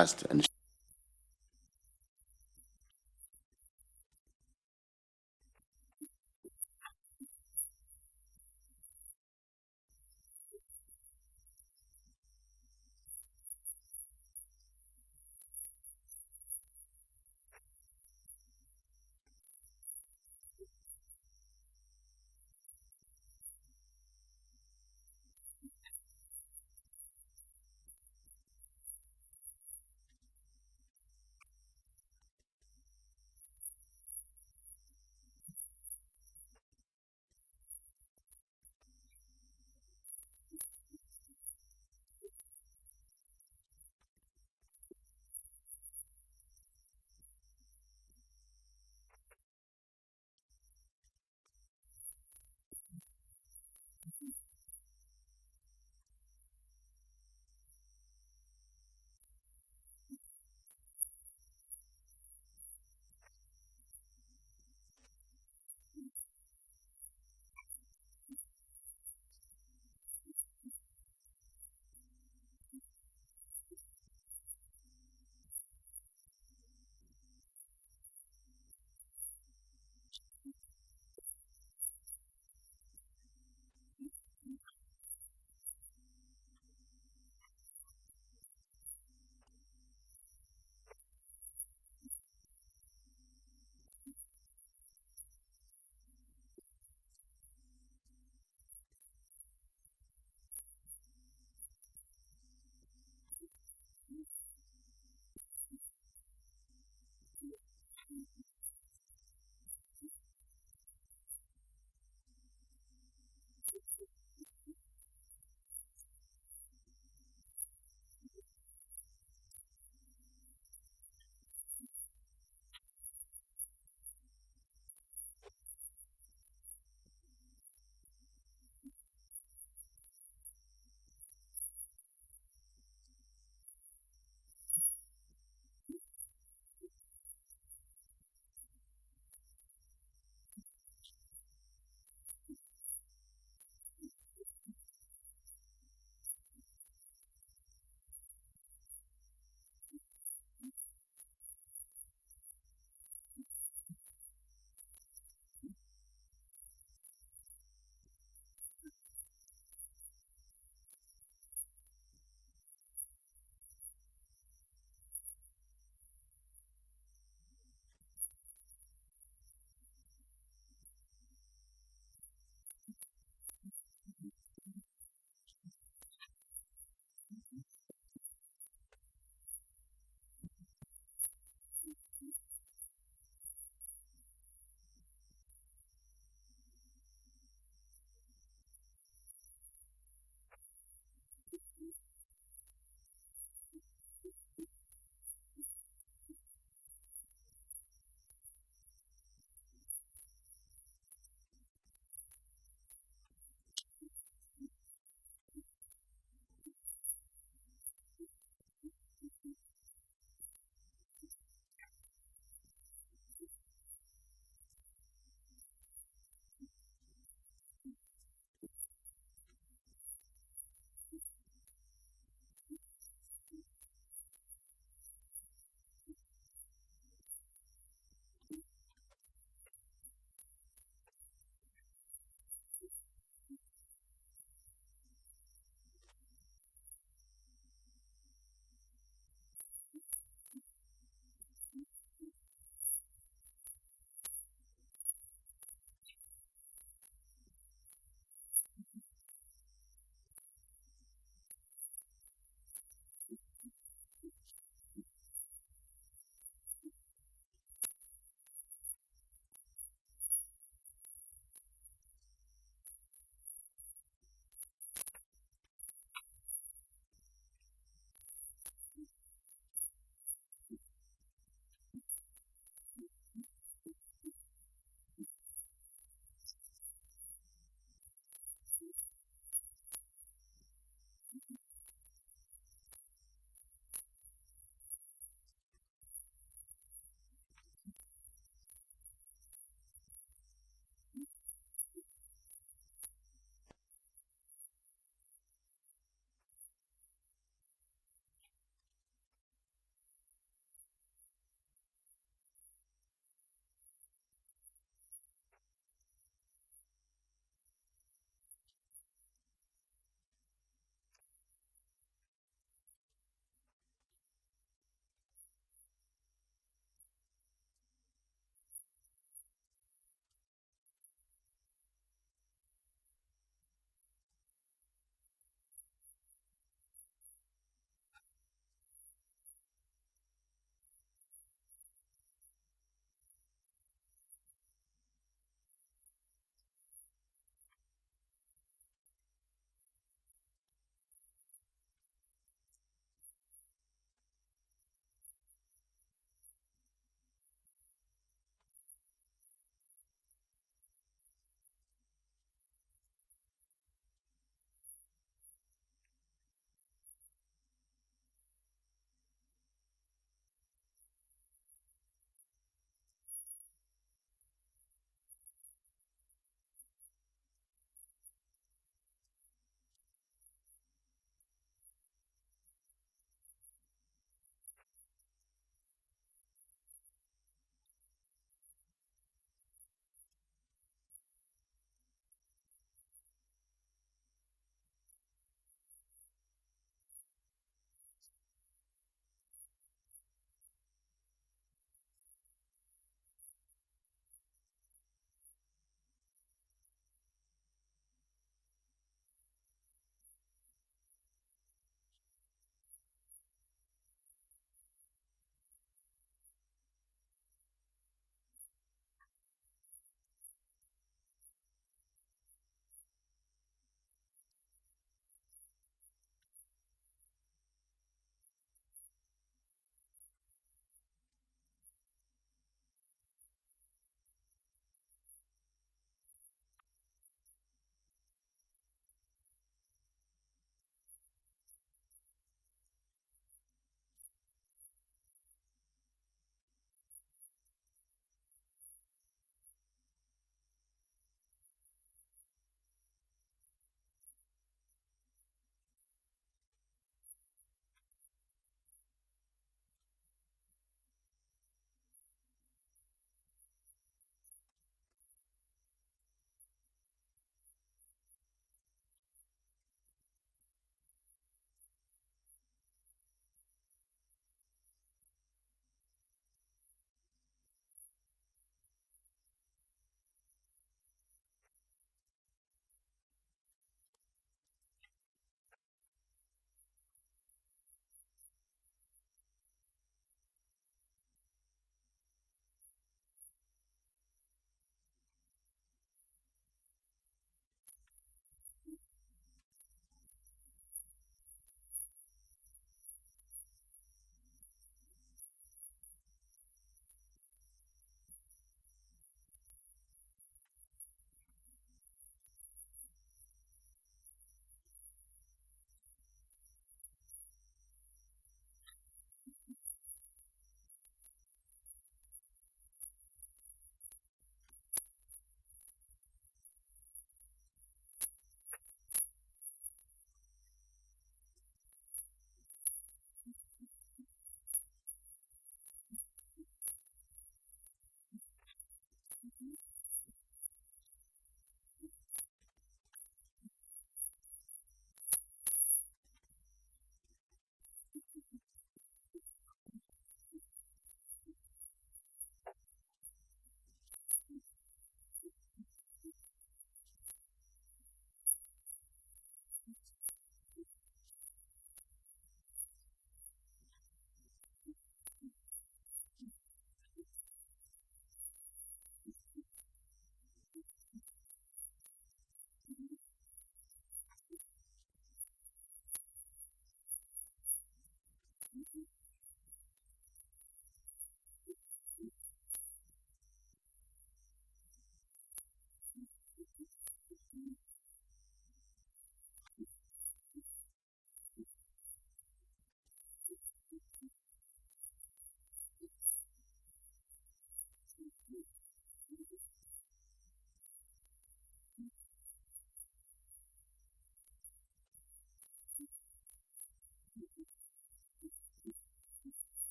fast and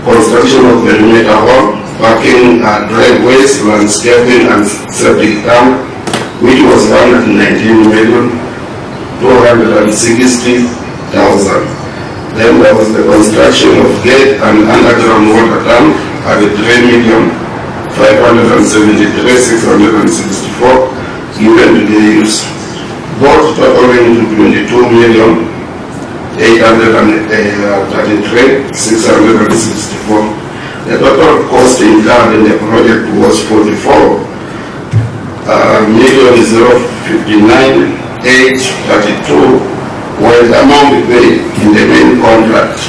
Construction of perimeter wall, parking, driveways, landscaping, and septic tank, which was 119,260,000. Then there was the construction of gate and underground water tank at 3,573,664 given to the use, both totaling to 22,833,664. The total cost incurred in the project was 44,059,832, while the amount paid in the main contract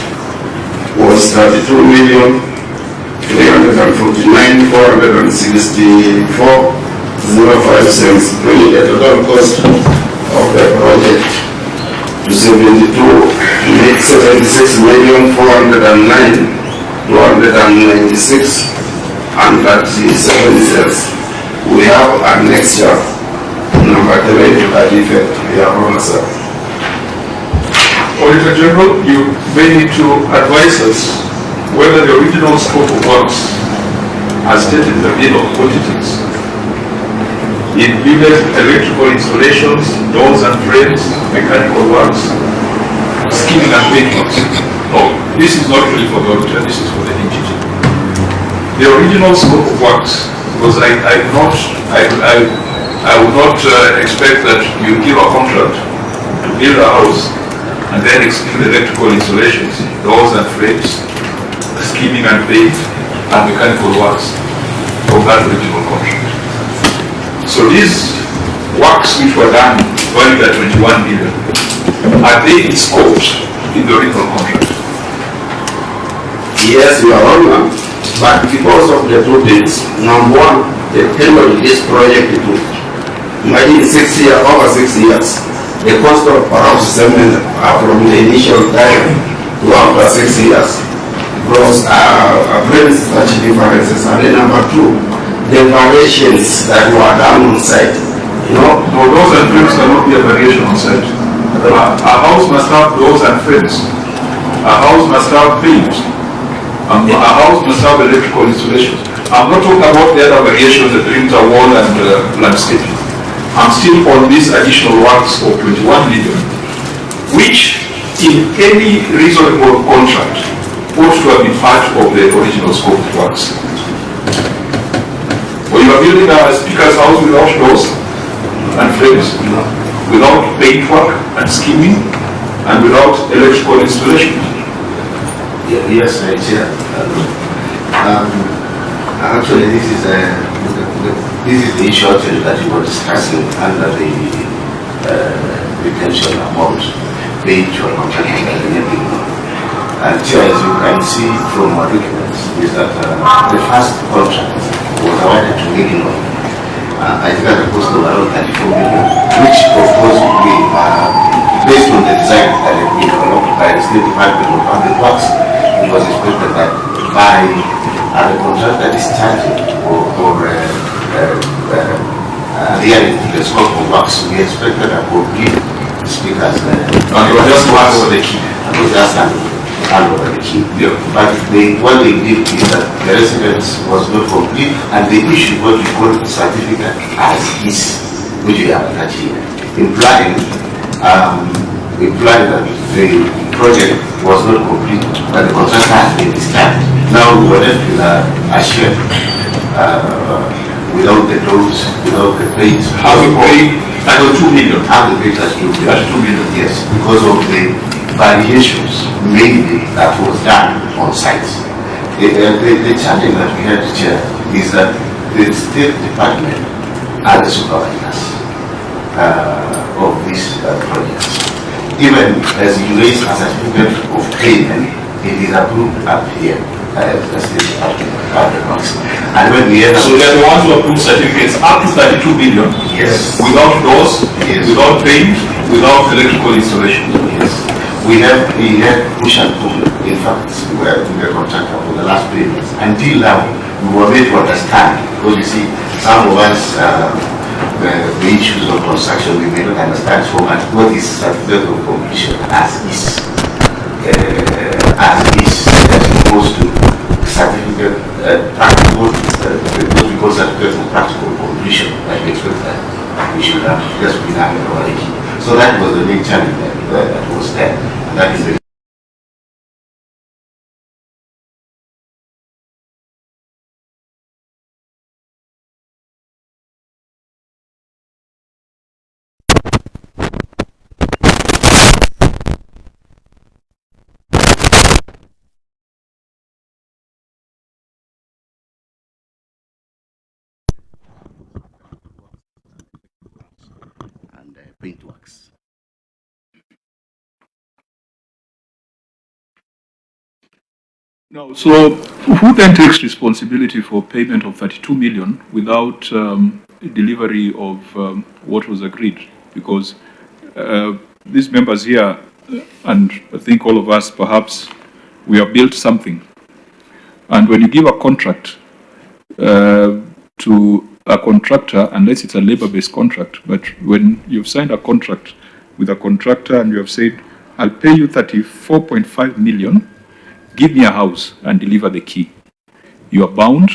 was 32,349,464.05 cents, bringing the total cost of the project to 76,409,296.37 cents. We have annexure number 3 to that effect. We are on, sir. Auditor General, you may need to advise us whether the original scope of works, as stated in the bill of what it is, included electrical installations, doors and frames, mechanical works, skimming and paintworks. No, this is not really for the auditor, this is for the engineer. The original scope of works, because I would not expect that you give a contract to build a house and then exclude electrical installations, doors and frames, skimming and paint, and mechanical works from that original contract. So these works which were done valued at 21 million, are they in scope in the original contract? Yes, Your Honor, but because of the two things. Number one, the tenure of this project took, imagine 6 years, over 6 years. The cost of perhaps cement from the initial time to after 6 years because brings such differences. And then number two, the variations that were done on site. You know, no, doors and frames cannot be a variation on site. A house must have doors and frames. A house must have paint. A house must have electrical installations. I'm not talking about the other variations, the perimeter wall and landscaping. I'm still on these additional works of 21 million, which in any reasonable contract ought to have been part of the original scope of works. Or you are building a speaker's house without doors and frames, without paintwork and skimming, and without electrical installation. Yes, right here. Actually, this is the issue that you were discussing under the retention amount paid to a contractor. And as you can see from our documents, is that the first contract was awarded to Illinois I think at a cost of around 34 million, which of course we, based on the design that had been developed by the State Department of Public Works, it was expected that by the contractor discharging or adhering to the scope of works, we expected a complete speakers. And you were just hand over the key. And we just hand over the key. Yeah. But what they did is that the residence was not complete, and they issued what we call a certificate as is, which we have attached here, implying that the project was not complete, but the contractor has been discharged. Now we were left with a shed without the doors, without the paint. How we pay? That was 2 million. How the paint has 2 million. That's 2 million. Yes, because of the variations mainly that was done on site. The challenge that we had to share is that the State Department are the supervisors of these projects. Even as you raise a certificate of payment, it is approved up here by the State Department of Public Works. And when we end up, so they are the ones who approve certificates up to 32 billion. yes, Without doors, yes, without paint, without electrical installation. yes, we had push and pull. In fact, we were with the contractor for the last payments. Until now, we were made to understand, because you see, some of us, the issues of construction, we may not understand so much what is certificate of completion as is, as opposed to certificate, practical, what we call certificate of practical completion, like we expect that we should have just been having already. So that was the main challenge that was there. And that is the and paintworks. No, so who then takes responsibility for payment of 32 million without delivery of what was agreed? Because these members here, and I think all of us perhaps, we have built something. And when you give a contract to a contractor, unless it's a labor-based contract, but when you've signed a contract with a contractor and you have said, I'll pay you 34.5 million, give me a house and deliver the key. You are bound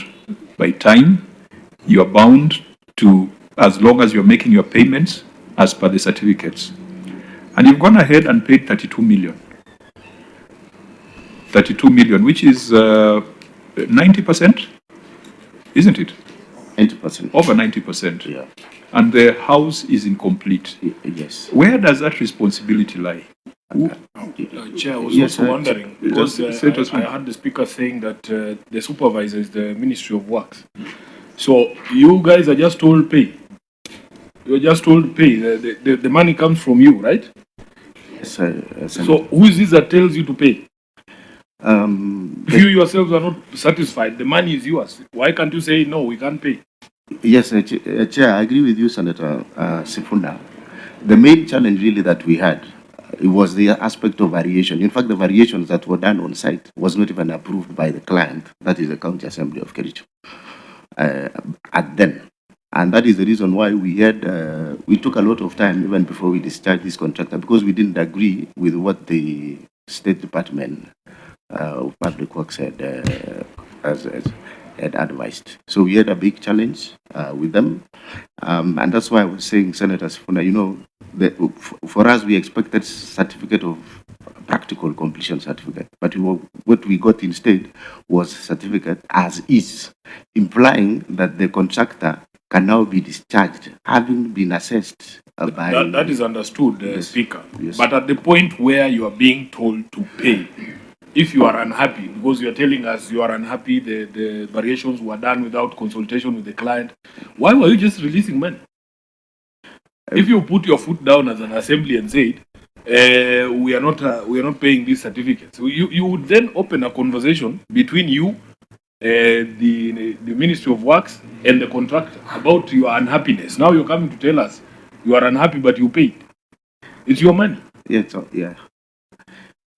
by time. You are bound to, as long as you're making your payments as per the certificates. And you've gone ahead and paid 32 million. 32 million, which is 90%, isn't it? 90%. Over 90%. Yeah. And the house is incomplete. Yes. Where does that responsibility lie? Chair, I was Yes, also wondering, because I heard the speaker saying that the supervisor is the Ministry of Works. So you guys are just told pay. You're just told pay. The money comes from you, right? Yes, so who is this that tells you to pay? If you yourselves are not satisfied, the money is yours. Why can't you say, no, we can't pay? Yes, Chair, I agree with you, Senator Sifuna. The main challenge really that we had, it was the aspect of variation. In fact, the variations that were done on site was not even approved by the client, that is the County Assembly of Kericho, at then. And that is the reason why we took a lot of time even before we discharged this contractor, because we didn't agree with what the State Department of Public Works had advised. So we had a big challenge with them. And that's why I was saying, Senator Sifuna, you know, for us, we expected certificate of practical completion certificate, but what we got instead was certificate as is, implying that the contractor can now be discharged, having been assessed by... That is understood, Yes. Speaker. Yes. But at the point where you are being told to pay, if you are unhappy, because you are telling us you are unhappy, the variations were done without consultation with the client, why were you just releasing money? If you put your foot down as an assembly and said, we are not paying these certificates, you would then open a conversation between you the Ministry of Works and the contractor about your unhappiness. Now you're coming to tell us you are unhappy, but you paid. It's your money. Yeah, yeah.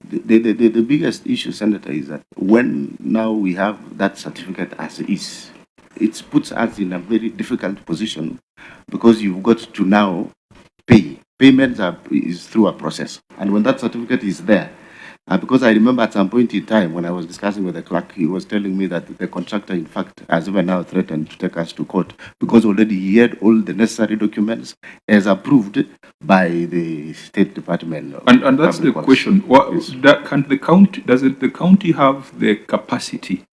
The biggest issue, Senator, is that when now we have that certificate as is, it puts us in a very difficult position because you've got to now pay. Payments is through a process. And when that certificate is there, because I remember at some point in time when I was discussing with the clerk, he was telling me that the contractor, in fact, has even now threatened to take us to court because already he had all the necessary documents as approved by the State Department. And that's the question. What, yes. Can the county, the county have the capacity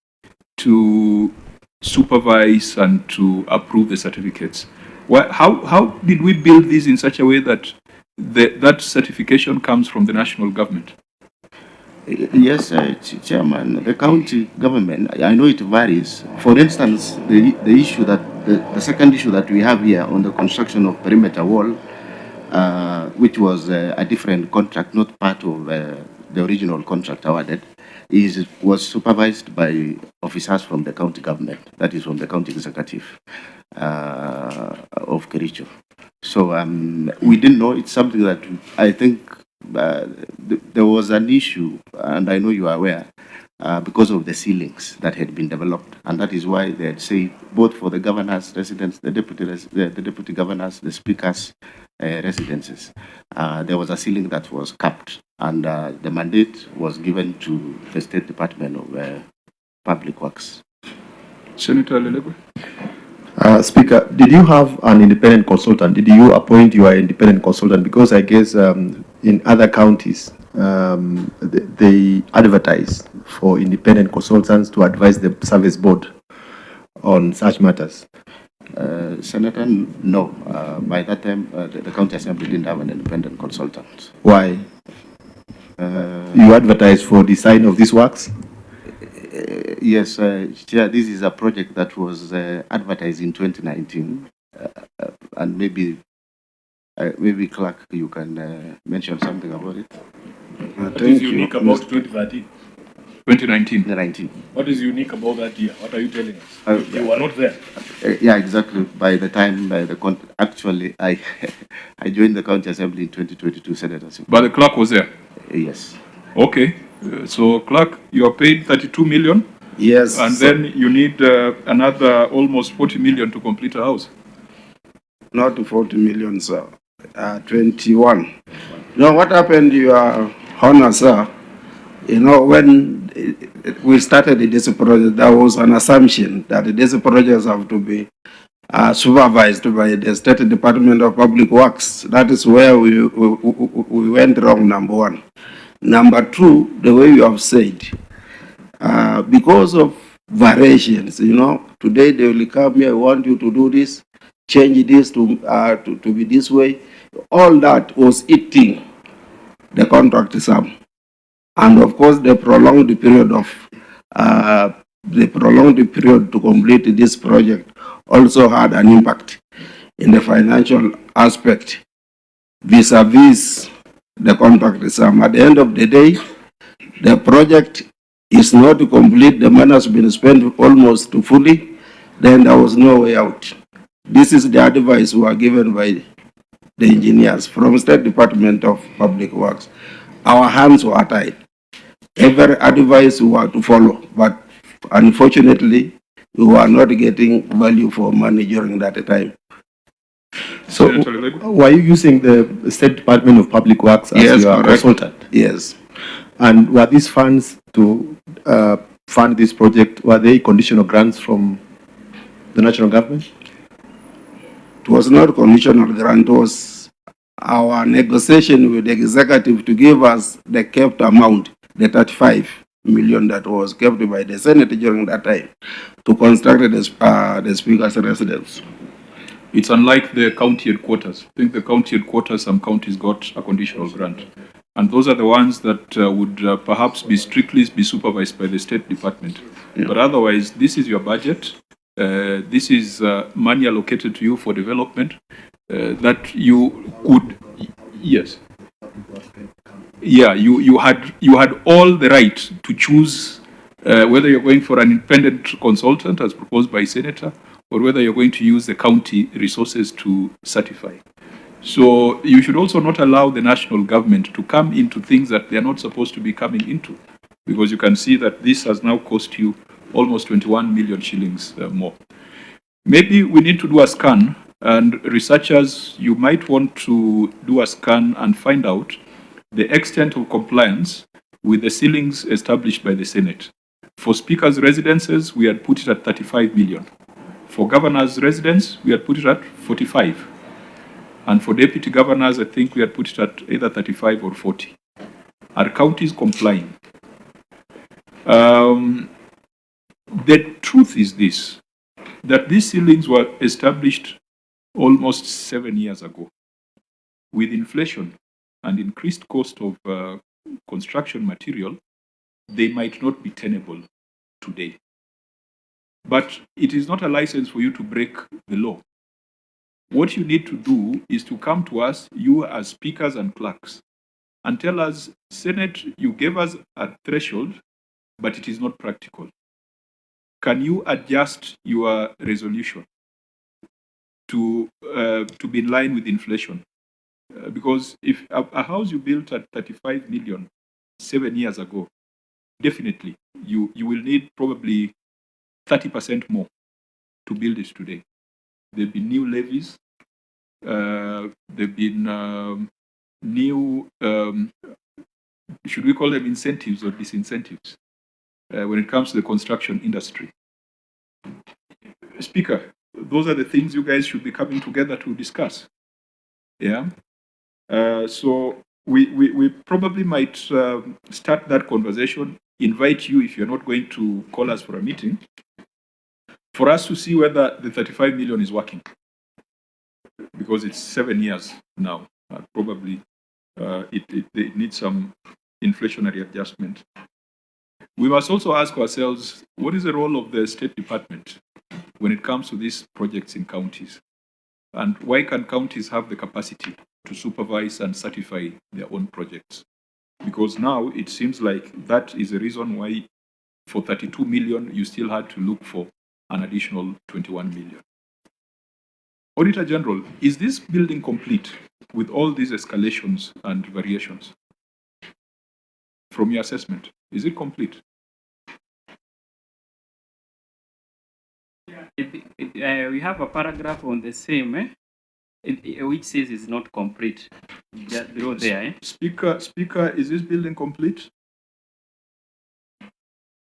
to supervise and to approve the certificates? How did we build this in such a way that that certification comes from the national government? Yes, Chairman, the county government, I know it varies. For instance, the issue that, the second issue that we have here on the construction of perimeter wall, which was a different contract, not part of the original contract awarded, was supervised by officers from the county government, that is from the county executive of Kericho. So we didn't know. It's something that I think there was an issue, and I know you are aware, because of the ceilings that had been developed, and that is why they had said both for the governor's residence, the deputy governors, the speaker's residences, there was a ceiling that was capped, and the mandate was given to the State Department of Public Works. Senator Lelego? Speaker, did you have an independent consultant? Did you appoint your independent consultant? Because I guess in other counties, they advertise for independent consultants to advise the service board on such matters. Senator, no. By that time, the county assembly didn't have an independent consultant. Why? You advertise for design of these works? Yes, Chair, this is a project that was advertised in 2019, and maybe Clerk, you can mention something about it. What is unique about 2013? 2019. What is unique about that year? What are you telling us? You were not there. Yeah, exactly. By the time, actually, I joined the county assembly in 2022, Senator. But the clerk was there? Yes. Okay. So, clerk, you are paid 32 million? Yes. And then you need another almost 40 million to complete a house? Not 40 million, sir. 21. Now, what happened, Your Honor, sir? You know, when we started this project, there was an assumption that these projects have to be supervised by the State Department of Public Works. That is where we went wrong, number one. Number two, the way you have said, because of variations, you know, today they will come here, I want you to do this, change this to be this way. All that was eating the contract sum. And of course, the prolonged period to complete this project also had an impact in the financial aspect vis-a-vis the contract sum. At the end of the day, the project is not complete. The money has been spent almost fully. Then there was no way out. This is the advice we were given by the engineers from State Department of Public Works. Our hands were tied. Every advice we were to follow, but unfortunately, we were not getting value for money during that time. So, were you using the State Department of Public Works as your consultant? Yes. And were these funds to fund this project, were they conditional grants from the national government? It was not conditional grant, it was our negotiation with the executive to give us the kept amount, the 35 million that was kept by the Senate during that time to construct the Speaker's residence. It's unlike the county headquarters. I think the county headquarters, some counties got a conditional grant. And those are the ones that would perhaps be strictly supervised by the State Department. Yeah. But otherwise, this is your budget. This is money allocated to you for development that you could, yes. Yeah, you had all the right to choose whether you're going for an independent consultant as proposed by Senator, or whether you're going to use the county resources to certify. So you should also not allow the national government to come into things that they're not supposed to be coming into, because you can see that this has now cost you almost 21 million shillings more. Maybe we need to do a scan, and researchers, you might want to do a scan and find out the extent of compliance with the ceilings established by the Senate. For speakers' residences, we had put it at 35 million. For governors' residence, we had put it at 45. And for deputy governors, I think we had put it at either 35 or 40. Are counties complying? The truth is this, that these ceilings were established almost 7 years ago. With inflation and increased cost of construction material, they might not be tenable today. But it is not a license for you to break the law. What you need to do is to come to us, you as speakers and clerks, and tell us, Senate, you gave us a threshold, but it is not practical. Can you adjust your resolution to be in line with inflation? Because if a house you built at 35 million 7 years ago, definitely you will need probably 30% more to build it today. There've been new levies, there've been new, should we call them incentives or disincentives, when it comes to the construction industry. Speaker, those are the things you guys should be coming together to discuss. Yeah. So we probably might start that conversation, invite you, if you're not going to call us for a meeting, for us to see whether the 35 million is working. Because it's 7 years now. Probably it needs some inflationary adjustment. We must also ask ourselves, what is the role of the State Department when it comes to these projects in counties? And why can counties have the capacity to supervise and certify their own projects? Because now it seems like that is the reason why for 32 million, you still had to look for an additional 21 million. Auditor General, is this building complete with all these escalations and variations? From your assessment, is it complete? We have a paragraph on the same, which says it's not complete. Just below there. Speaker, is this building complete?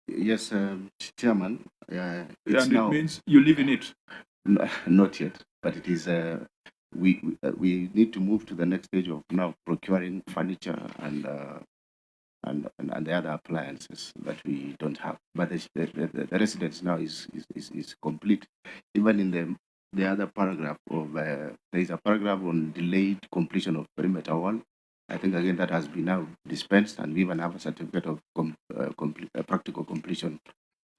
Yes, Chairman. And it means you live in it? Not yet, but it is. We need to move to the next stage of now procuring furniture and the other appliances that we don't have. But the residence now is complete. Even in the other paragraph of there is a paragraph on delayed completion of perimeter wall. I think again that has been now dispensed, and we even have a certificate of practical completion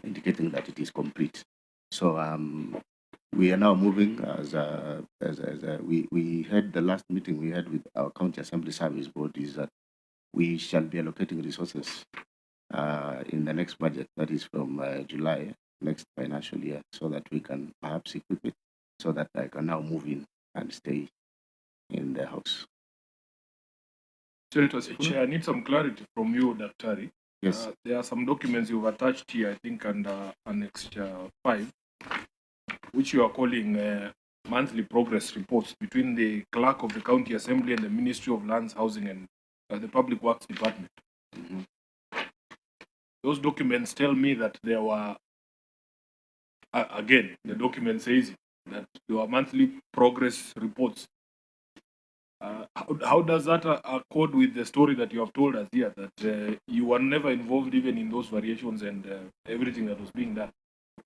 indicating that it is complete. So we are now moving as we had the last meeting we had with our County Assembly Service Board is that we shall be allocating resources in the next budget, that is from July next financial year, so that we can perhaps equip it so that I can now move in and stay in the house. Senator Chair, I need some clarity from you, Daktari. Yes. There are some documents you've attached here, I think, under Annex 5, which you are calling monthly progress reports between the clerk of the County Assembly and the Ministry of Lands, Housing and the Public Works Department. Those documents tell me that there were, again, the document says that there were monthly progress reports. How does that accord with the story that you have told us here, that you were never involved even in those variations and everything that was being done?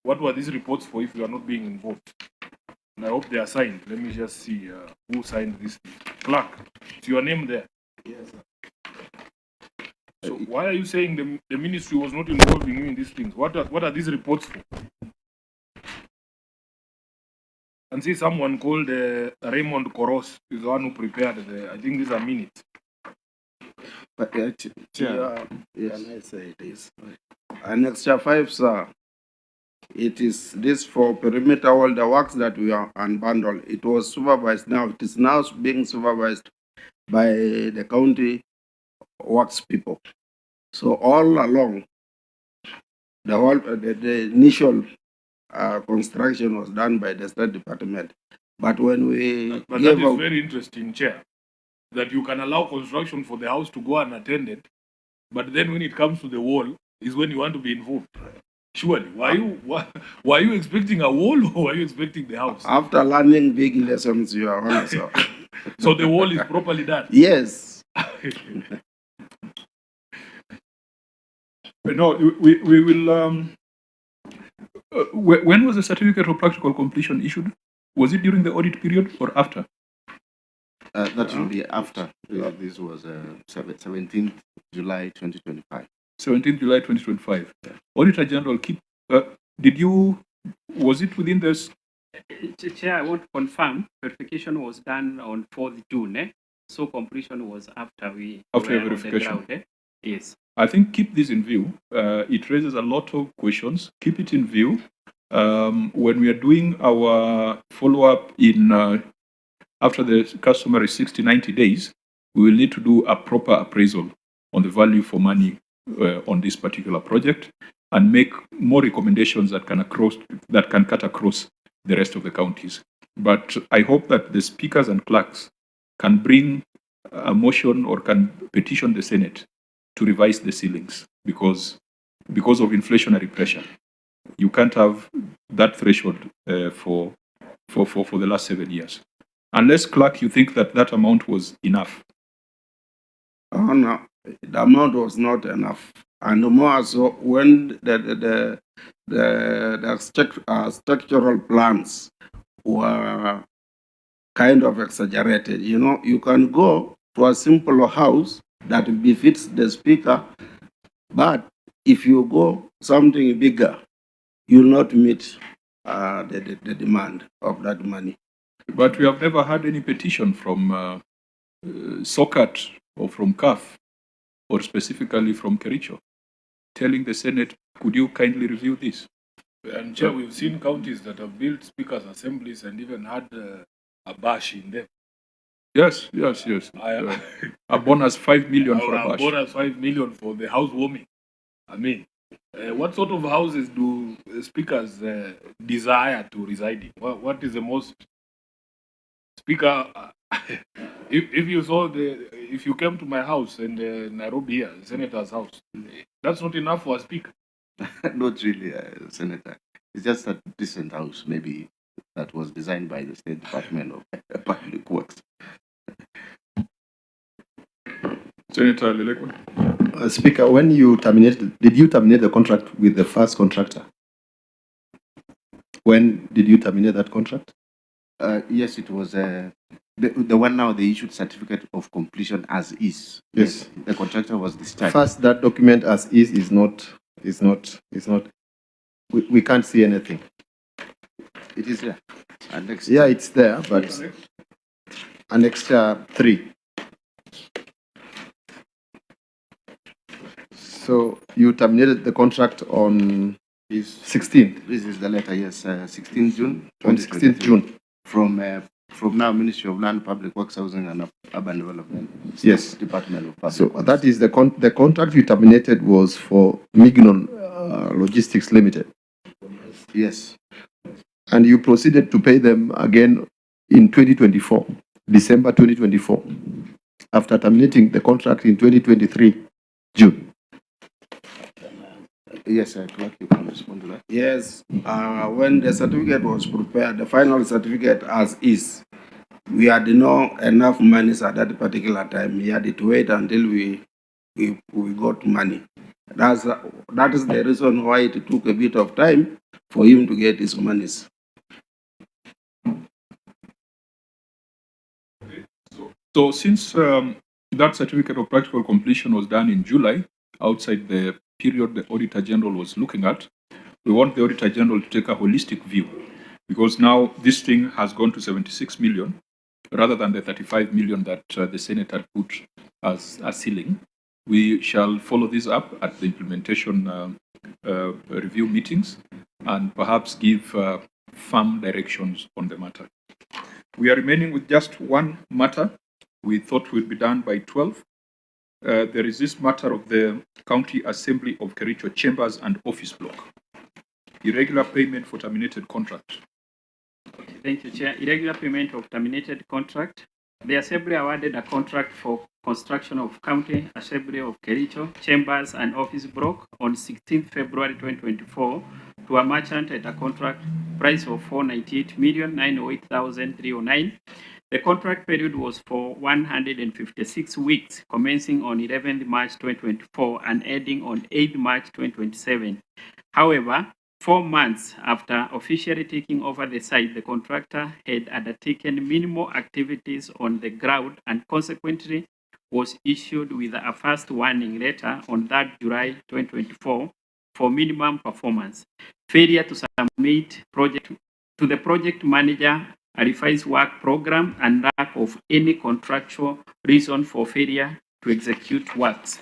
What were these reports for if you are not being involved? And I hope they are signed. Let me just see who signed this. Clerk, is your name there? Yes, sir. So why are you saying the ministry was not involving you in these things? What are these reports for? And see, someone called Raymond Koros is the one who prepared I think these are minutes. But, Yeah, yes. can I say this? Annexure 5, sir. It is this for perimeter, all the works that we are unbundled. It was supervised now. It is now being supervised by the county works people. So all along, the initial construction was done by the State Department. But when we But gave that is out, very interesting, Chair, that you can allow construction for the house to go unattended, but then when it comes to the wall, is when you want to be involved. Surely, why are you expecting a wall or are you expecting the house? after learning big lessons, you are on, sir. So the wall is properly done. Yes. No, we will. When was the certificate of practical completion issued? Was it during the audit period or after? That should be after. This was 17th July 2025. 17th July 2025. Auditor General, was it within this? Chair, I want to confirm verification was done on 4th June. So completion was after we After were verification. on the ground, Yes. I think keep this in view. It raises a lot of questions. Keep it in view. When we are doing our follow-up in after the customary 60-90 days, we will need to do a proper appraisal on the value for money on this particular project and make more recommendations that can cut across the rest of the counties. But I hope that the speakers and clerks can bring a motion or can petition the Senate to revise the ceilings because of inflationary pressure. You can't have that threshold for the last 7 years. Unless, clerk, you think that amount was enough. Oh, no, the amount was not enough. And more so when the structural plans were kind of exaggerated. You know, you can go to a simple house that befits the speaker, but if you go something bigger, you will not meet the demand of that money. But we have never had any petition from SOCAT or from CAF or specifically from Kericho telling the Senate, could you kindly review this? And Chair, we've seen counties that have built speakers' assemblies and even had a bash in them. Yes. A bonus 5 million for a A bash. bonus 5 million for the housewarming. I mean, what sort of houses do speakers desire to reside in? What is the most speaker? If you came to my house in Nairobi here, Senator's house, that's not enough for a speaker. Not really, Senator. It's just a decent house, maybe that was designed by the State Department of Public Works. Senator Lelekwa. Speaker, when you did you terminate the contract with the first contractor? When did you terminate that contract? Yes, it was the one now they issued certificate of completion as is. Yes, the contractor was discharged. First, that document as is not. We can't see anything. It is there. Yeah, it's there, but Annexure 3. So you terminated the contract on 16th. This is the letter, yes, 16th June. On 16th June. From now, Ministry of Land, Public Works, Housing and Urban Development. Yes, Department of Public Works. That is the contract you terminated was for Mignon Logistics Limited. Yes. And you proceeded to pay them again in 2024, December 2024, after terminating the contract in 2023, June. Yes, Clark, you can respond to that. Yes, when the certificate was prepared, the final certificate as is, we had no enough money at that particular time. We had to wait until we got money. That is the reason why it took a bit of time for him to get his monies. So since that certificate of practical completion was done in July, outside the period the Auditor General was looking at, we want the Auditor General to take a holistic view because now this thing has gone to 76 million rather than the 35 million that the Senate had put as a ceiling. We shall follow this up at the implementation review meetings and perhaps give firm directions on the matter. We are remaining with just one matter. We thought we'd be done by 12. There is this matter of the County Assembly of Kericho Chambers and Office Block. Irregular payment for terminated contract. Thank you, Chair. Irregular payment of terminated contract. The Assembly awarded a contract for construction of County Assembly of Kericho Chambers and Office Block on 16th February 2024 to a merchant at a contract price of 498,908,309. The contract period was for 156 weeks, commencing on 11th March 2024 and ending on 8th March 2027. However, 4 months after officially taking over the site, the contractor had undertaken minimal activities on the ground and consequently was issued with a first warning letter on 3rd July 2024 for minimum performance, failure to submit to the project manager a revised work program, and lack of any contractual reason for failure to execute works.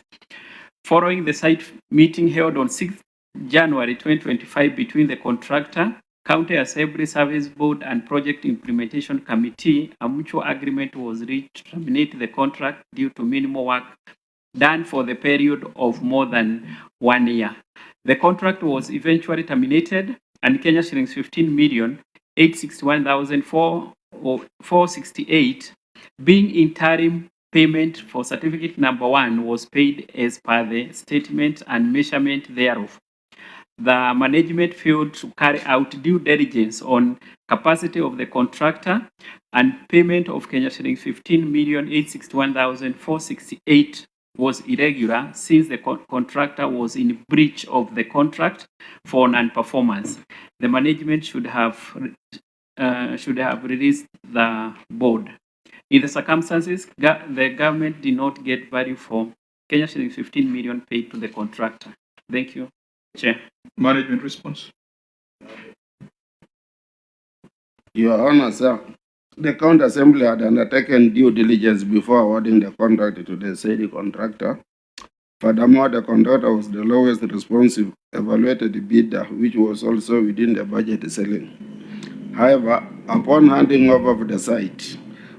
Following the site meeting held on 6th January 2025 between the contractor, County Assembly Service Board and Project Implementation Committee, a mutual agreement was reached to terminate the contract due to minimal work done for the period of more than 1 year. The contract was eventually terminated and Kenya shillings 15,861,468 being interim payment for certificate number 1 was paid as per the statement and measurement thereof. The management failed to carry out due diligence on capacity of the contractor, and payment of Kenya shillings 15,861,468 was irregular since the contractor was in breach of the contract for non-performance. The management should have released the board. In the circumstances, the government did not get value for Kenya shillings 15 million paid to the contractor. Thank you, Chair. Management response. Your Honor, sir, the County Assembly had undertaken due diligence before awarding the contract to the said contractor. Furthermore, the contractor was the lowest responsive evaluated bidder, which was also within the budget ceiling. However, upon handing over of the site,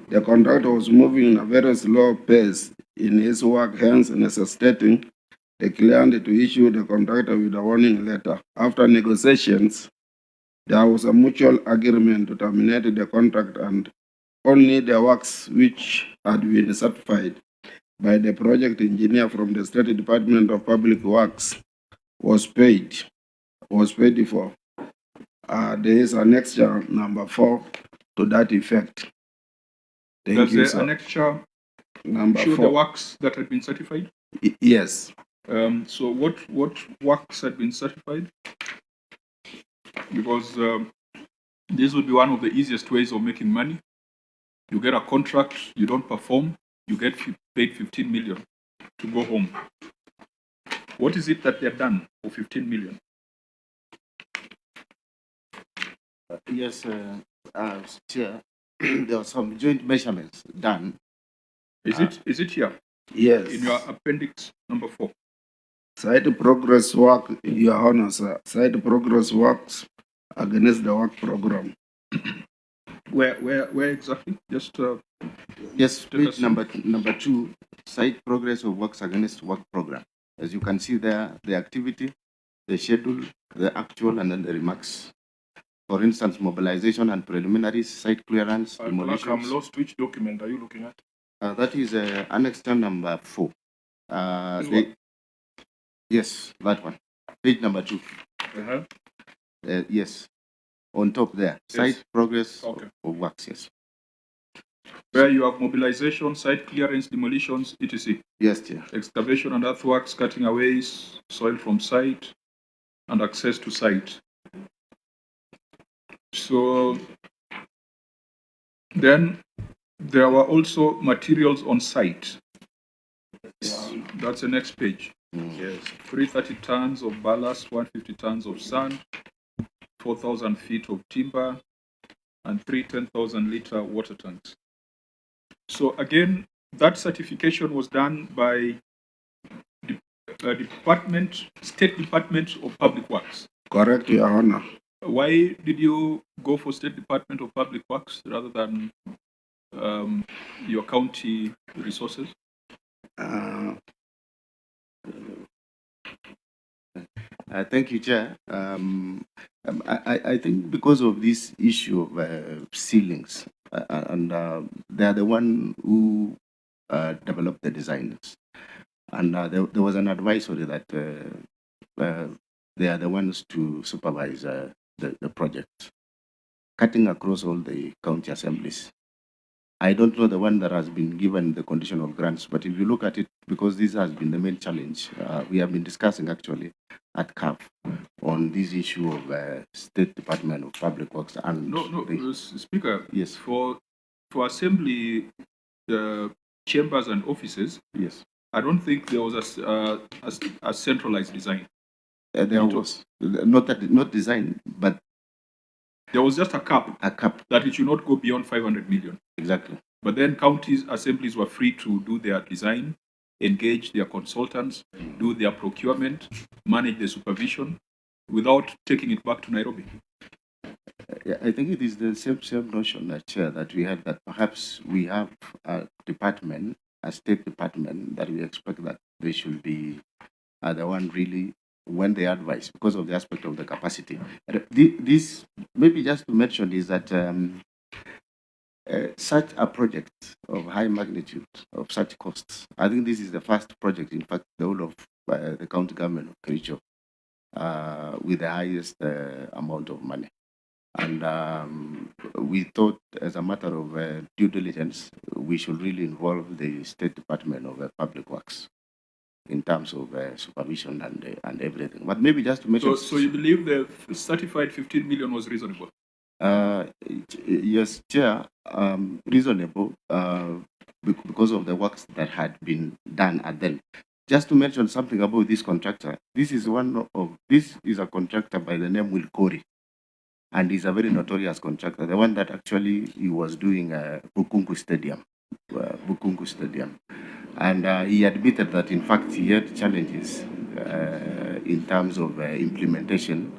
the contractor was moving in a very slow pace in his work, hence necessitating the client to issue the contractor with a warning letter. After negotiations, there was a mutual agreement to terminate the contract, and only the works which had been certified by the project engineer from the State Department of Public Works was paid for. There is annexure number 4 to that effect. Thank you, sir. Annexure number show 4. the works that had been certified? Yes. So what works had been certified? Because this would be one of the easiest ways of making money. You get a contract, you don't perform, you get paid 15 million to go home. What is it that they've done for 15 million? Yes, Chair, there were some joint measurements done. Is it here? Yes. In your appendix number 4. Site progress work, Your Honor, sir. Site progress works against the work program. Where exactly? Just yes, page number 2, site progress of works against work program. As you can see there, the activity, the schedule, the actual, and then the remarks. For instance, mobilization and preliminary site clearance, demolitions. I'm lost. Which document are you looking at? That is annex number 4. Yes, that one. Page number 2. Yes, on top there. Yes. Site progress of works, yes. Where you have mobilization, site clearance, demolitions, etc. Yes, dear. Excavation and earthworks, cutting away soil from site, and access to site. So then there were also materials on site. That's the next page. Yes, 330 tons of ballast, 150 tons of sand, 4,000 feet of timber, and 3 10,000 liter water tanks. So again, that certification was done by the State Department of Public Works. Correct, Your Honor. Why did you go for State Department of Public Works rather than your county resources? Thank you, Chair. I think because of this issue of ceilings, and they are the one who developed the designs, and there was an advisory that they are the ones to supervise the project, cutting across all the county assemblies. I don't know the one that has been given the conditional grants, but if you look at it, because this has been the main challenge, we have been discussing actually at CAF on this issue of State Department of Public Works and Speaker. Yes. For assembly chambers and offices. Yes. I don't think there was a centralized design. There was not design, but there was just a cap. A cap that it should not go beyond 500 million. Exactly. But then counties assemblies were free to do their design, engage their consultants, do their procurement, manage the supervision, without taking it back to Nairobi. I think it is the same notion, Chair, that we had, that perhaps we have a department, a state department, that we expect that they should be the one really when they advise because of the aspect of the capacity. This, maybe just to mention, is that such a project of high magnitude, of such costs, I think this is the first project, in fact, the whole of the county government of Kericho with the highest amount of money. And we thought, as a matter of due diligence, we should really involve the State Department of Public Works in terms of supervision and everything. But maybe just to mention... So you believe the certified 15 million was reasonable? Yes, Chair, reasonable because of the works that had been done at then. Just to mention something about this contractor, this is a contractor by the name Wilkori, and he's a very notorious contractor, the one that actually he was doing Bukungu Stadium. And he admitted that, in fact, he had challenges in terms of implementation.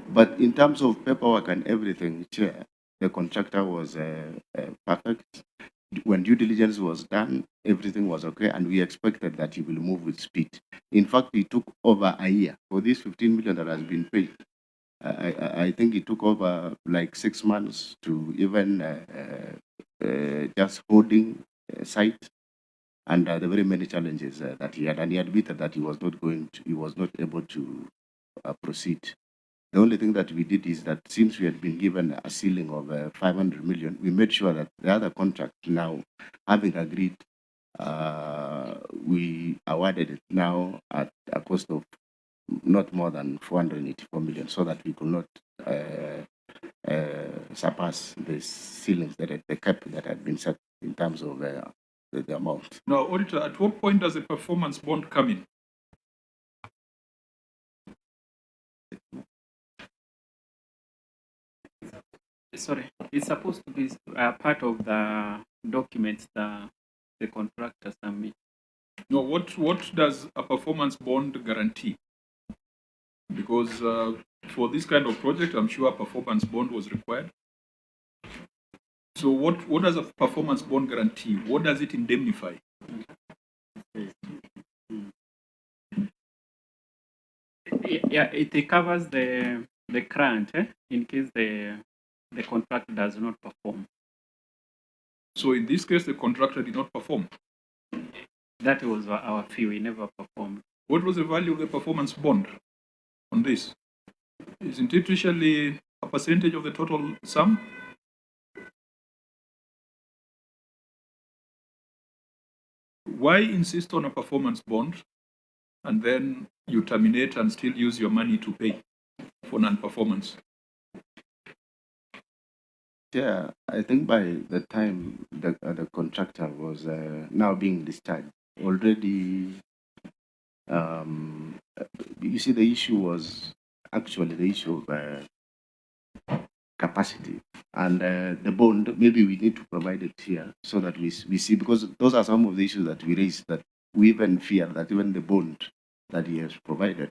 But in terms of paperwork and everything, Chair, the contractor was perfect. When due diligence was done, everything was okay, and we expected that he will move with speed. In fact, it took over a year for this 15 million that has been paid. I think it took over like 6 months to even just holding site, and the very many challenges that he had, and he admitted that he was not able to proceed. The only thing that we did is that since we had been given a ceiling of 500 million, we made sure that the other contract now, having agreed, we awarded it now at a cost of not more than 484 million, so that we could not surpass the ceilings, the cap that had been set in terms of the amount. Now, Auditor, at what point does a performance bond come in? Sorry, it's supposed to be part of the documents that the contractor submit. No, what does a performance bond guarantee? Because for this kind of project, I'm sure a performance bond was required. So what does a performance bond guarantee? What does it indemnify? Yeah, it covers the grant in case the contractor does not perform. So in this case, the contractor did not perform. That was our fee. We never performed. What was the value of the performance bond on this? Isn't it usually a percentage of the total sum? Why insist on a performance bond and then you terminate and still use your money to pay for non-performance? Yeah, I think by the time the contractor was now being discharged, already, you see, the issue was actually the issue of capacity. And the bond, maybe we need to provide it here so that we see, because those are some of the issues that we raised, that we even fear that even the bond that he has provided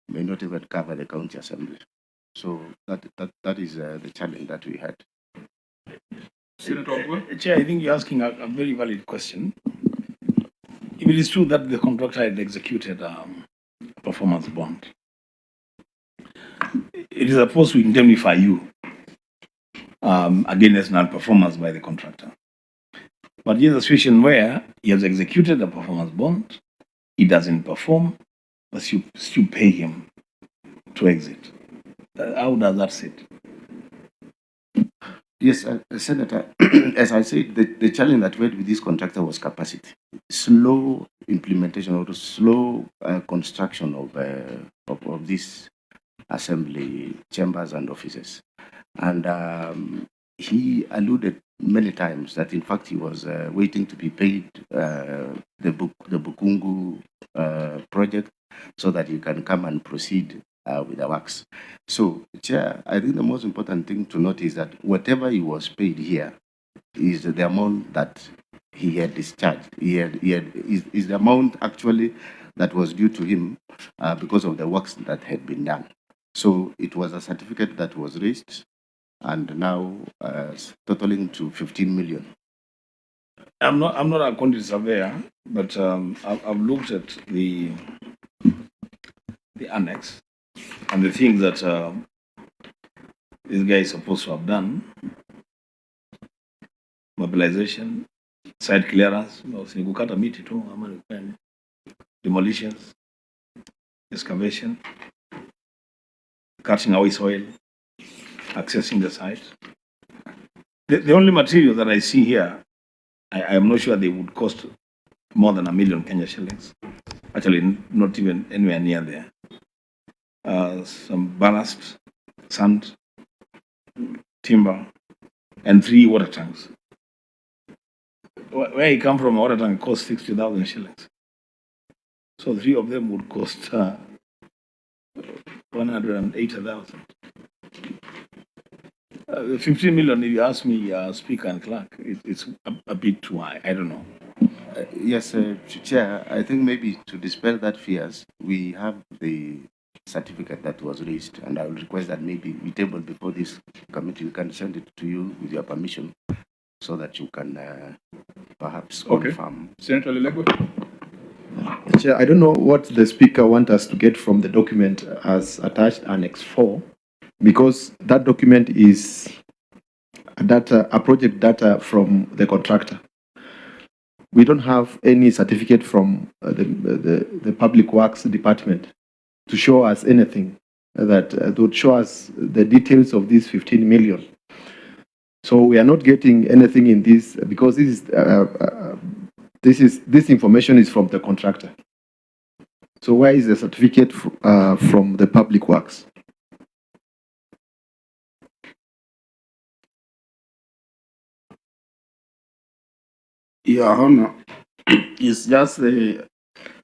may not even cover the county assembly. So that is the challenge that we had. Senator Chair, I think you're asking a very valid question. If it is true that the contractor had executed a performance bond, it is supposed to indemnify you against non-performance by the contractor. But in a situation where he has executed a performance bond, he doesn't perform, but you still pay him to exit. How does that sit? Yes, Senator, as I said, the challenge that we had with this contractor was capacity. Slow implementation or slow construction of this assembly chambers and offices. And he alluded many times that in fact he was waiting to be paid the Bukungu project so that he can come and proceed with the works. So, Chair, I think the most important thing to note is that whatever he was paid here is the amount that he had discharged. Is the amount actually that was due to him because of the works that had been done. So it was a certificate that was raised and now totaling to 15 million. I'm not a quantity surveyor, but I've looked at the annex and the things that this guy is supposed to have done: mobilization, site clearance, demolitions, excavation, cutting away soil, accessing the site. The only material that I see here, I am not sure they would cost more than 1 million Kenya shillings. Actually, not even anywhere near there. Some ballast, sand, timber, and 3 water tanks. Where he come from, a water tank cost 60,000 shillings. So 3 of them would cost 180,000. 15 million, if you ask me, Speaker and Clerk, it's a bit too high. I don't know. Yes, Chair, I think maybe to dispel that fears, we have the certificate that was raised, and I will request that maybe we table before this committee. We can send it to you with your permission so that you can perhaps confirm. Senator Lelego. Chair, I don't know what the Speaker wants us to get from the document as attached Annex 4, because that document is data, a project data from the contractor. We don't have any certificate from the Public Works Department to show us anything that would show us the details of these 15 million. So we are not getting anything in this because this information is from the contractor. So where is the certificate from the Public Works? Your Honor, it's just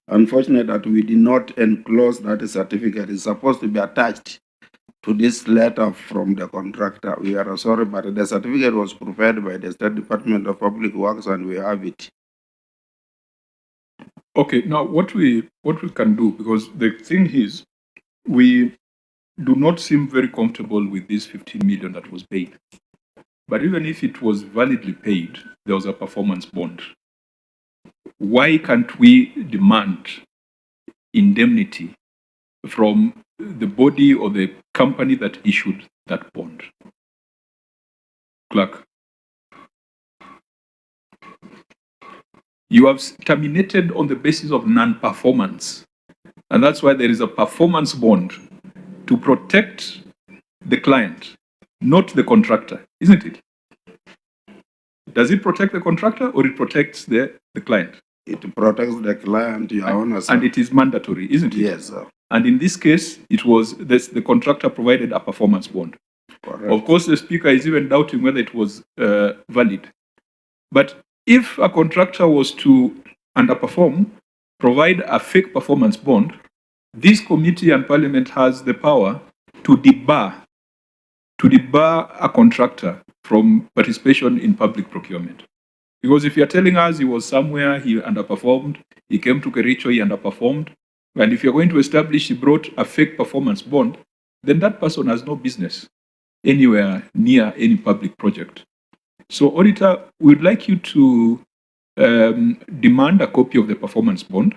unfortunate that we did not enclose that certificate. It's supposed to be attached to this letter from the contractor. We are sorry, but the certificate was prepared by the State Department of Public Works and we have it. Okay, now what we can do, because the thing is, we do not seem very comfortable with this 15 million that was paid. But even if it was validly paid, there was a performance bond. Why can't we demand indemnity from the body or the company that issued that bond? Clerk. You have terminated on the basis of non-performance. And that's why there is a performance bond to protect the client, not the contractor, isn't it? Does it protect the contractor or it protects the client? It protects the client, Your Honor. And it is mandatory, isn't it? Yes, sir. And in this case, it was the contractor provided a performance bond. Correct. Of course, the Speaker is even doubting whether it was valid. But if a contractor was to underperform, provide a fake performance bond, this committee and Parliament has the power to debar to debar a contractor from participation in public procurement. Because if you're telling us he was somewhere, he underperformed, he came to Kericho, he underperformed, and if you're going to establish he brought a fake performance bond, then that person has no business anywhere near any public project. So, auditor, we'd like you to demand a copy of the performance bond,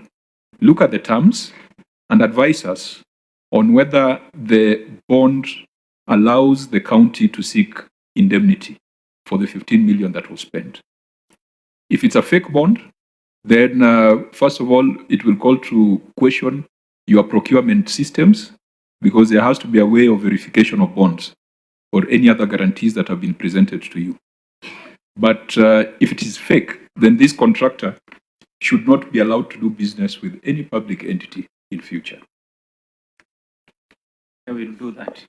look at the terms, and advise us on whether the bond allows the county to seek indemnity for the 15 million that was spent. If it's a fake bond, then first of all, it will call to question your procurement systems, because there has to be a way of verification of bonds or any other guarantees that have been presented to you. But if it is fake, then this contractor should not be allowed to do business with any public entity in future. I will do that.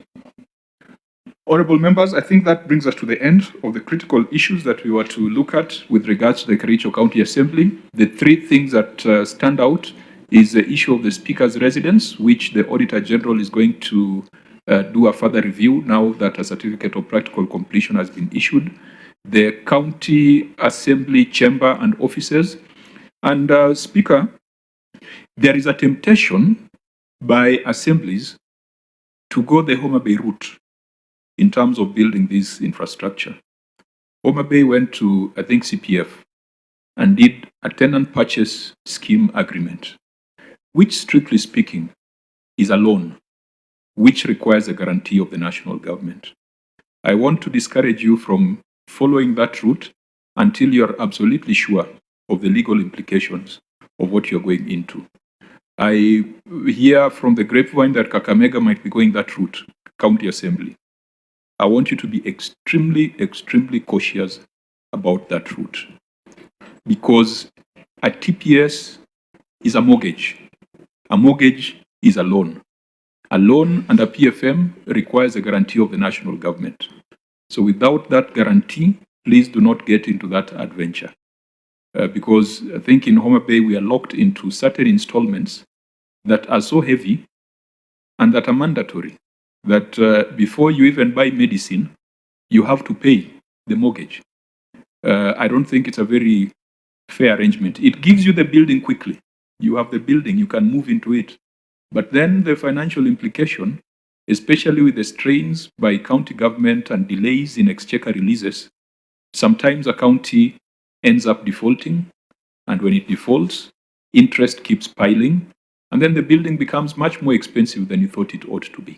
Honorable members, I think that brings us to the end of the critical issues that we were to look at with regards to the Kericho County Assembly. The three things that stand out is the issue of the Speaker's residence, which the Auditor General is going to do a further review now that a certificate of practical completion has been issued. The County Assembly chamber and offices. And Speaker, there is a temptation by assemblies to go the Homa Bay route in terms of building this infrastructure. Homa Bay went to, I think, CPF and did a tenant purchase scheme agreement, which strictly speaking is a loan, which requires a guarantee of the national government. I want to discourage you from following that route until you're absolutely sure of the legal implications of what you're going into. I hear from the grapevine that Kakamega might be going that route, County Assembly. I want you to be extremely, extremely cautious about that route, because a TPS is a mortgage. A mortgage is a loan. A loan under PFM requires a guarantee of the national government. So without that guarantee, please do not get into that adventure. Because I think in Homa Bay, we are locked into certain installments that are so heavy and that are mandatory, that before you even buy medicine, you have to pay the mortgage. I don't think it's a very fair arrangement. It gives you the building quickly. You have the building, you can move into it. But then the financial implication, especially with the strains by county government and delays in exchequer releases, sometimes a county ends up defaulting, and when it defaults, interest keeps piling, and then the building becomes much more expensive than you thought it ought to be.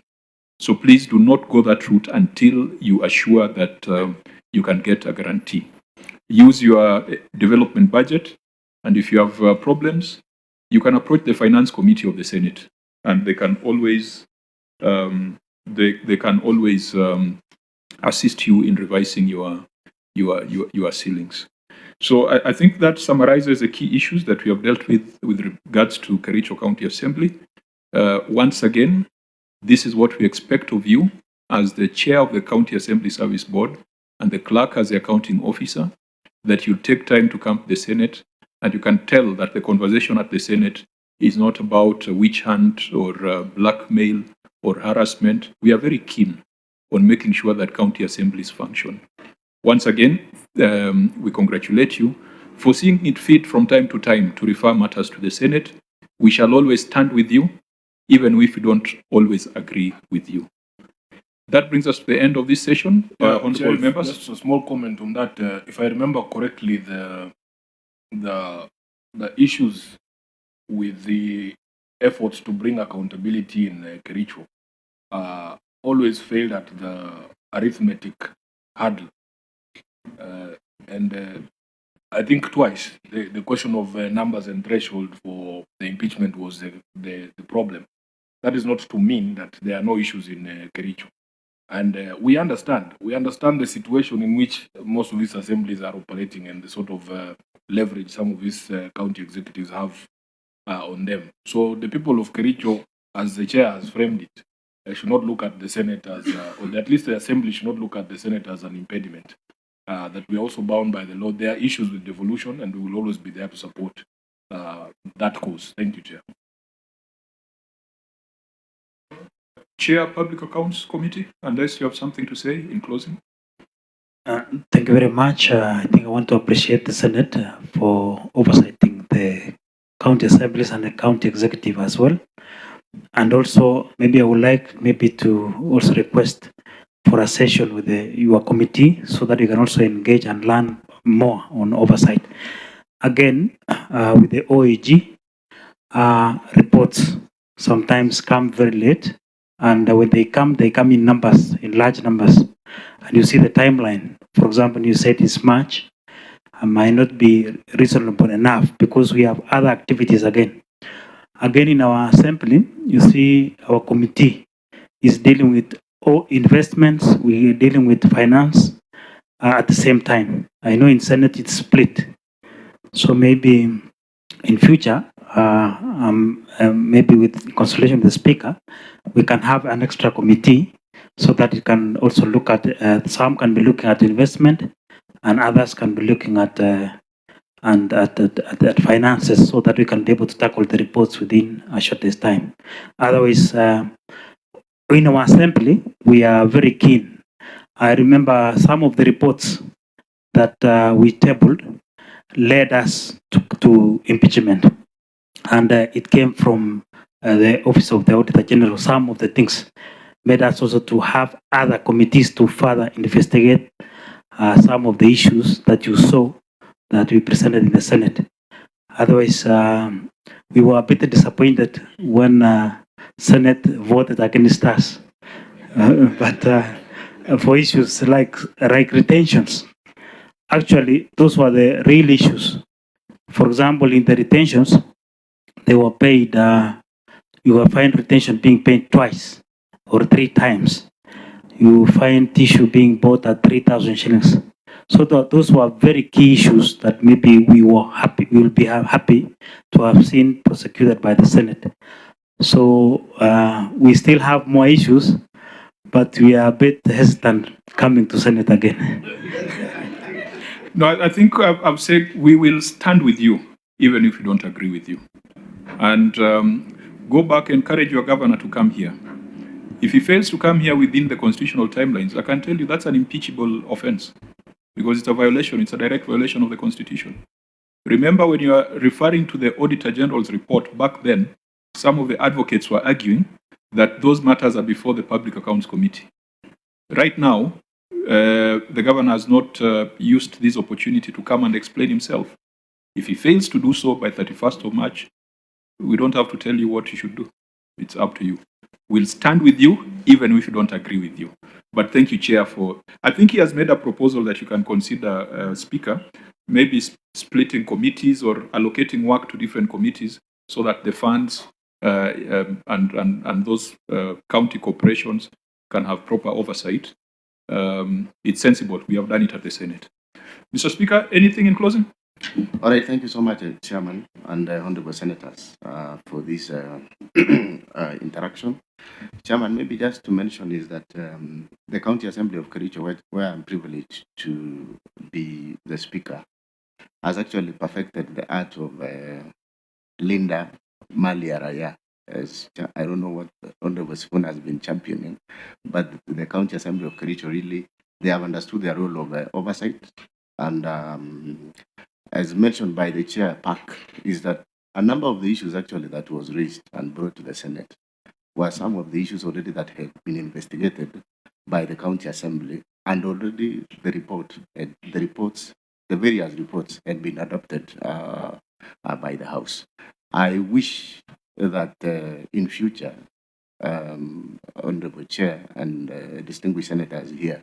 So please do not go that route until you are sure that you can get a guarantee. Use your development budget, and if you have problems, you can approach the Finance Committee of the Senate, and they can always assist you in revising your ceilings. So I think that summarizes the key issues that we have dealt with regards to Kericho County Assembly. Once again, this is what we expect of you as the chair of the County Assembly Service Board and the clerk as the accounting officer, that you take time to come to the Senate, and you can tell that the conversation at the Senate is not about witch hunt or blackmail or harassment. We are very keen on making sure that county assemblies function. Once again, we congratulate you for seeing it fit from time to time to refer matters to the Senate. We shall always stand with you, even if we don't always agree with you. That brings us to the end of this session. Honorable members. Just a small comment on that. If I remember correctly, the issues with the efforts to bring accountability in Kericho always failed at the arithmetic hurdle. And I think twice the question of numbers and threshold for the impeachment was the problem. That is not to mean that there are no issues in Kericho. And we understand the situation in which most of these assemblies are operating and the sort of leverage some of these county executives have on them. So the people of Kericho, as the chair has framed it, should not look at the Senate as, or at least the Assembly should not look at the Senate as an impediment. That we are also bound by the law. There are issues with devolution, and we will always be there to support that cause. Thank you, Chair. Chair Public Accounts Committee, unless you have something to say in closing. Thank you very much. I think I want to appreciate the Senate for oversighting the county assemblies and the county executive as well. And also, maybe I would like to also request for a session with your committee so that you can also engage and learn more on oversight. Again, with the OAG, reports sometimes come very late, and when they come in numbers, in large numbers, and you see the timeline. For example, you said it's March, might not be reasonable enough because we have other activities again. Again, in our assembly, you see our committee is dealing with all investments, we are dealing with finance at the same time. I know in Senate it's split. So maybe in future, maybe with consultation with the Speaker, we can have an extra committee so that it can also look at, some can be looking at investment and others can be looking at finances so that we can be able to tackle the reports within a shortest time. Otherwise, in our assembly, we are very keen. I remember some of the reports that we tabled led us to impeachment. And it came from the Office of the Auditor General. Some of the things made us also to have other committees to further investigate some of the issues that you saw that we presented in the Senate. Otherwise, we were a bit disappointed when Senate voted against us. But for issues like retentions, actually, those were the real issues. For example, in the retentions, they were paid, you will find retention being paid twice or 3 times. You find tissue being bought at 3,000 shillings. So those were very key issues that maybe we will be happy to have seen prosecuted by the Senate. So we still have more issues, but we are a bit hesitant coming to Senate again. No, I think I've said we will stand with you, even if we don't agree with you. And go back and encourage your governor to come here. If he fails to come here within the constitutional timelines, I can tell you that's an impeachable offense because it's a violation, it's a direct violation of the Constitution. Remember when you are referring to the Auditor General's report back then, some of the advocates were arguing that those matters are before the Public Accounts Committee. Right now, the governor has not used this opportunity to come and explain himself. If he fails to do so by 31st of March, we don't have to tell you what you should do. It's up to you. We'll stand with you, even if you don't agree with you. But thank you, Chair, for... I think he has made a proposal that you can consider, Speaker, maybe splitting committees or allocating work to different committees so that the funds and those county corporations can have proper oversight. It's sensible. We have done it at the Senate. Mr. Speaker, anything in closing? All right, thank you so much, Chairman and Honorable Senators, for this interaction. Chairman, maybe just to mention is that the County Assembly of Kericho, where I'm privileged to be the Speaker, has actually perfected the art of Linda Malia Raya. As I don't know what Honorable Sifuna has been championing, but the County Assembly of Kericho really, they have understood their role of oversight. And as mentioned by the Chair, Park, is that a number of the issues actually that was raised and brought to the Senate were some of the issues already that had been investigated by the County Assembly, and already the various reports had been adopted by the House. I wish that in future, Honorable Chair and distinguished senators here,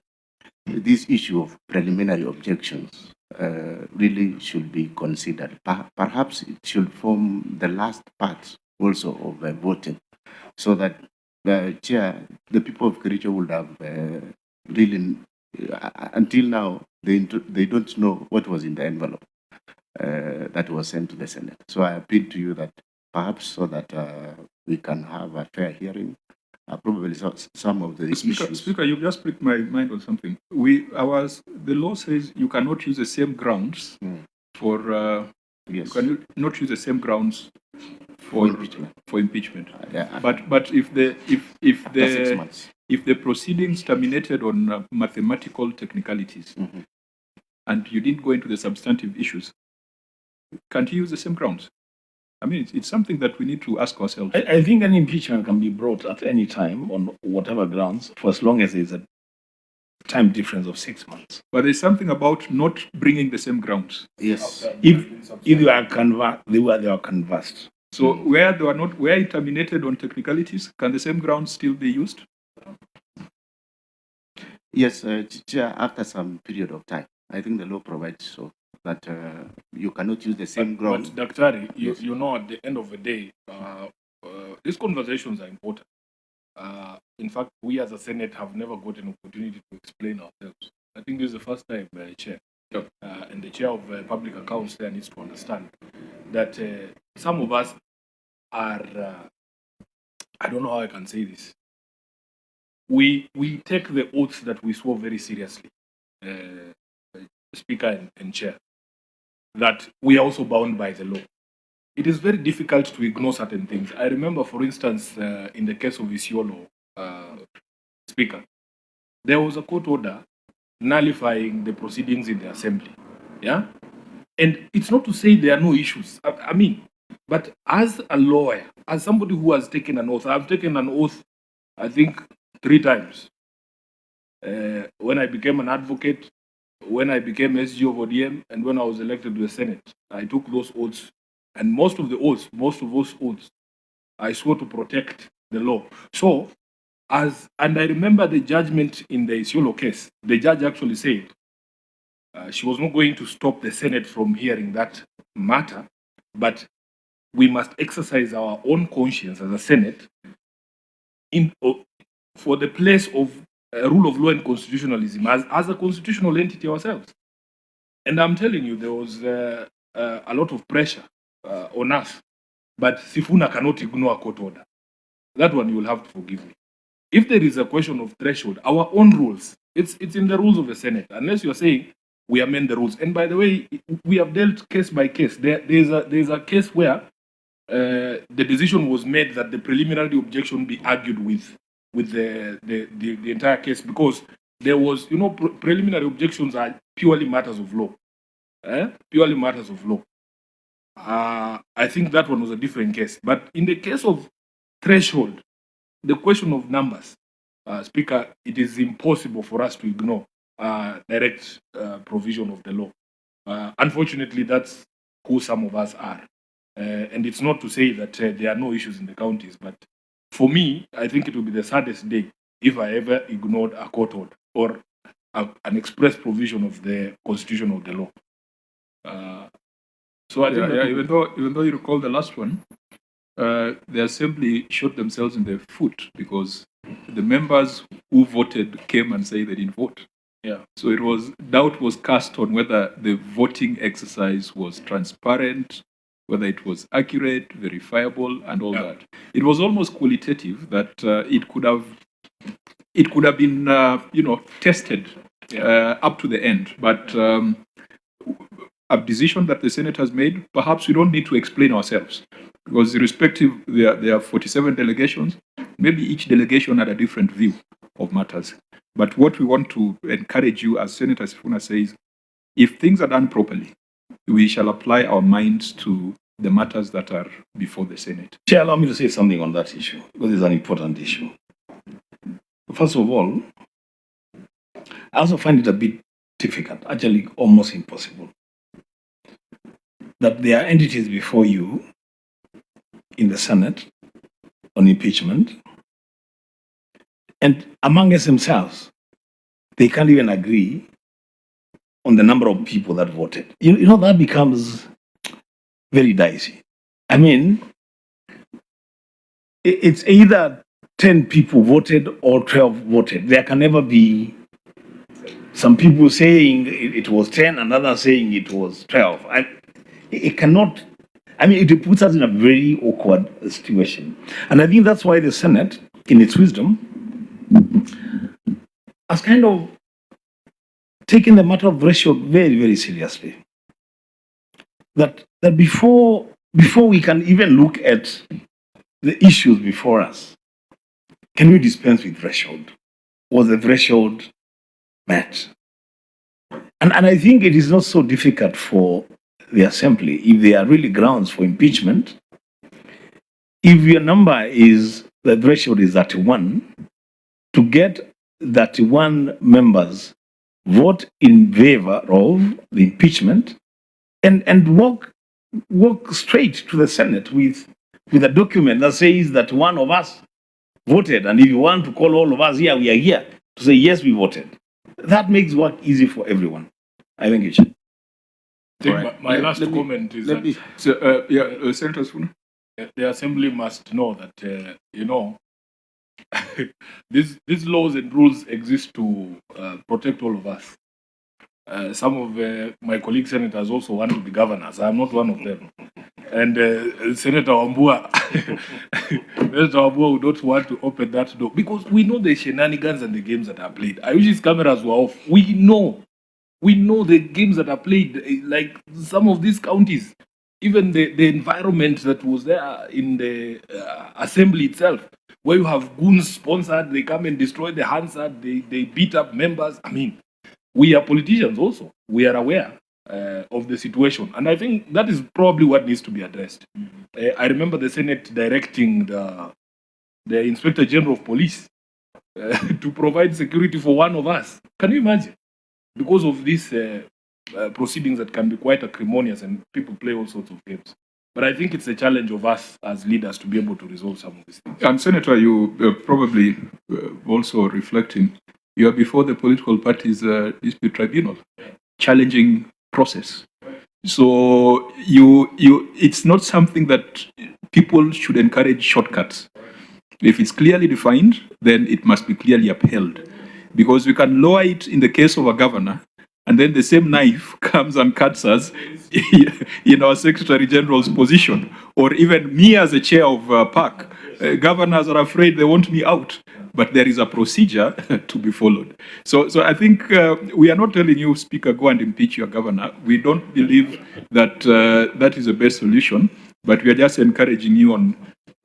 this issue of preliminary objections really should be considered. Perhaps it should form the last part also of voting, so that the Chair, the people of Kericho would have really, until now, they don't know what was in the envelope that was sent to the Senate. So I appeal to you that perhaps so that we can have a fair hearing, probably some of the issues. Speaker, you just pricked my mind on something. The law says you cannot use the same grounds for You can not use the same grounds for impeachment. Yeah. But if the After 6 months. if the proceedings terminated on mathematical technicalities and you didn't go into the substantive issues, can't you use the same grounds? I mean, it's something that we need to ask ourselves. I think an impeachment can be brought at any time on whatever grounds, for as long as there's a time difference of 6 months. But there's something about not bringing the same grounds. Yes. If you are they were canvassed. So where it terminated on technicalities, can the same grounds still be used? Yes, Chair, after some period of time, I think the law provides so that you cannot use the same ground. But Daktari, you know, at the end of the day, these conversations are important. In fact, we as a Senate have never got an opportunity to explain ourselves. I think this is the first time, Chair, and the Chair of Public Accounts there needs to understand that some of us are, I don't know how I can say this. We take the oaths that we swore very seriously, Speaker and Chair, that we are also bound by the law. It is very difficult to ignore certain things. I remember, for instance, in the case of Isiolo, Speaker, there was a court order nullifying the proceedings in the assembly. Yeah? And it's not to say there are no issues. I mean, but as a lawyer, as somebody who has taken an oath, I've taken an oath, I think, 3 times. When I became an advocate, when I became SG of ODM, and when I was elected to the Senate, I took those oaths. And most of those oaths, I swore to protect the law. So, and I remember the judgment in the Isiolo case, the judge actually said she was not going to stop the Senate from hearing that matter, but we must exercise our own conscience as a Senate for the place of rule of law and constitutionalism as a constitutional entity ourselves. And I'm telling you, there was a lot of pressure on us, but Sifuna cannot ignore a court order. That one you will have to forgive me. If there is a question of threshold, our own rules, it's in the rules of the Senate, unless you're saying we amend the rules. And by the way, we have dealt case by case. There's a case where the decision was made that the preliminary objection be argued with the entire case, because there was, preliminary objections are purely matters of law. Purely matters of law. I think that one was a different case. But in the case of threshold, the question of numbers, Speaker, it is impossible for us to ignore direct provision of the law. Unfortunately, that's who some of us are. And it's not to say that there are no issues in the counties, but for me, I think it will be the saddest day if I ever ignored a court order or an express provision of the constitution of the law. So I think even though you recall the last one, the assembly shot themselves in the foot because the members who voted came and said they didn't vote. Yeah. So doubt was cast on whether the voting exercise was transparent, whether it was accurate, verifiable, and all that. It was almost qualitative that it could have been tested up to the end. But a decision that the Senate has made, perhaps we don't need to explain ourselves, because irrespective, there are 47 delegations. Maybe each delegation had a different view of matters. But what we want to encourage you, as Senator Sifuna says, if things are done properly, we shall apply our minds to the matters that are before the Senate. Chair, allow me to say something on that issue, because it's an important issue. First of all, I also find it a bit difficult, actually almost impossible, that there are entities before you in the Senate on impeachment, and amongst themselves, they can't even agree on the number of people that voted. That becomes very dicey. I mean, it's either 10 people voted or 12 voted. There can never be some people saying it was 10 and others saying it was 12. It cannot, it puts us in a very awkward situation. And I think that's why the Senate, in its wisdom, has kind of taken the matter of ratio very, very seriously. that before we can even look at the issues before us, can we dispense with threshold? Was the threshold met? And I think it is not so difficult for the assembly, if there are really grounds for impeachment, if your number is, the threshold is 31, to get 31 members vote in favor of the impeachment and walk straight to the Senate with a document that says that one of us voted, and if you want to call all of us here, we are here to say yes, we voted. That makes work easy for everyone. I thank you, Chair. My last comment is that Senator Sifuna. the assembly must know that these laws and rules exist to protect all of us. Some of my colleague senators also want to be governors. I am not one of them. And Senator Wambua, Senator Wambua would not want to open that door because we know the shenanigans and the games that are played. I wish his cameras were off. We know the games that are played, like some of these counties, even the environment that was there in the assembly itself, where you have goons sponsored, they come and destroy the Hansard, they beat up members. I mean, we are politicians also. We are aware of the situation. And I think that is probably what needs to be addressed. I remember the Senate directing the Inspector General of Police to provide security for one of us. Can you imagine? Because of these proceedings that can be quite acrimonious and people play all sorts of games. But I think it's a challenge of us as leaders to be able to resolve some of these things. And Senator, you probably also reflecting, you are before the political parties dispute tribunal, challenging process. So it's not something that people should encourage shortcuts. If it's clearly defined, then it must be clearly upheld. Because we can lower it in the case of a governor, and then the same knife comes and cuts us in our Secretary General's position, or even me as a chair of PAC. Governors are afraid they want me out, but there is a procedure to be followed. So I think we are not telling you, Speaker, go and impeach your governor. We don't believe that that is the best solution, but we are just encouraging you on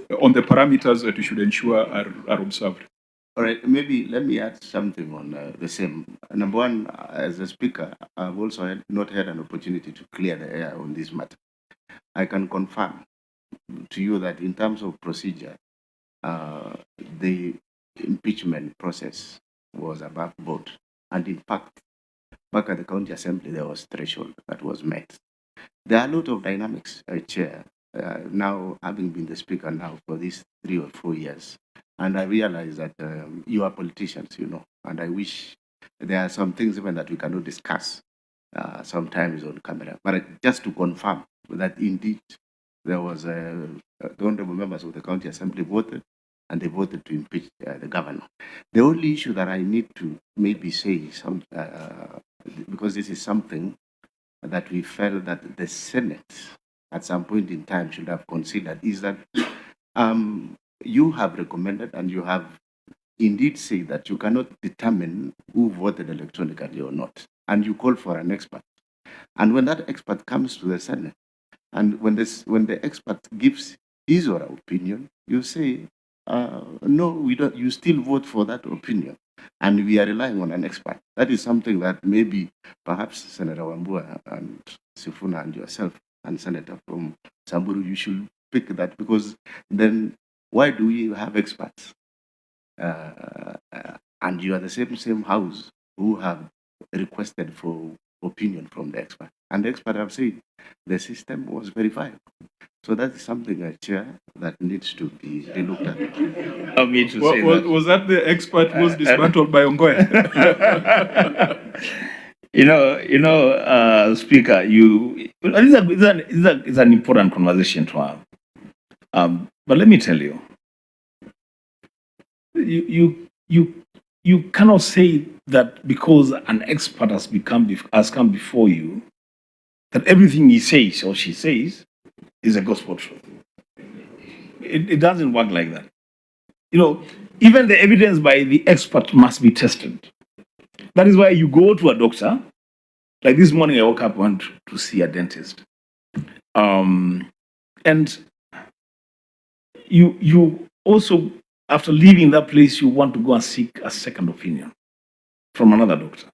the parameters that you should ensure are observed. All right, maybe let me add something on the same. Number one, as a speaker, I've also not had an opportunity to clear the air on this matter. I can confirm to you that in terms of procedure, the impeachment process was above board. And in fact, back at the county assembly, there was threshold that was met. There are a lot of dynamics, Chair, now having been the speaker now for these 3 or 4 years. And I realize that you are politicians, and I wish there are some things even that we cannot discuss sometimes on camera. But just to confirm that indeed there was the honorable members of the county assembly voted, and they voted to impeach the governor. The only issue that I need to maybe say, because this is something that we felt that the Senate at some point in time should have considered, is that you have recommended and you have indeed said that you cannot determine who voted electronically or not. And you call for an expert. And when that expert comes to the Senate, and when the expert gives his or her opinion, you say, no, we don't. You still vote for that opinion. And we are relying on an expert. That is something that maybe perhaps Senator Wambua and Sifuna and yourself and Senator from Samburu, you should pick that, because then why do we have experts? And you are the same house who have requested for opinion from the expert. And the expert have said the system was verified. So that is something, Chair, that needs to be looked at. Was that the expert who was dismantled by Ongoya? Speaker, it's an important conversation to have. But let me tell you, you cannot say that because an expert has come before you, that everything he says or she says is a gospel truth. It doesn't work like that. Even the evidence by the expert must be tested. That is why you go to a doctor. Like this morning, I woke up and went to see a dentist. And you also, after leaving that place, you want to go and seek a second opinion from another doctor.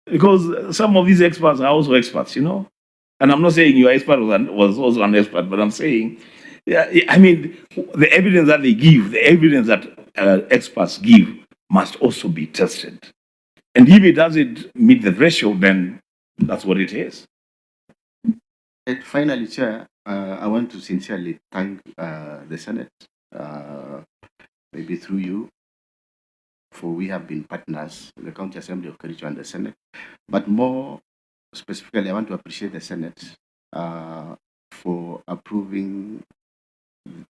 Because some of these experts are also experts, you know. And I'm not saying your expert was also an expert, but I'm saying, yeah, I mean, the evidence that they give, the evidence that experts give must also be tested. And if it doesn't meet the threshold, then that's what it is. And finally, Chair, I want to sincerely thank the Senate, maybe through you, for we have been partners, the County Assembly of Kericho and the Senate. But more specifically, I want to appreciate the Senate for approving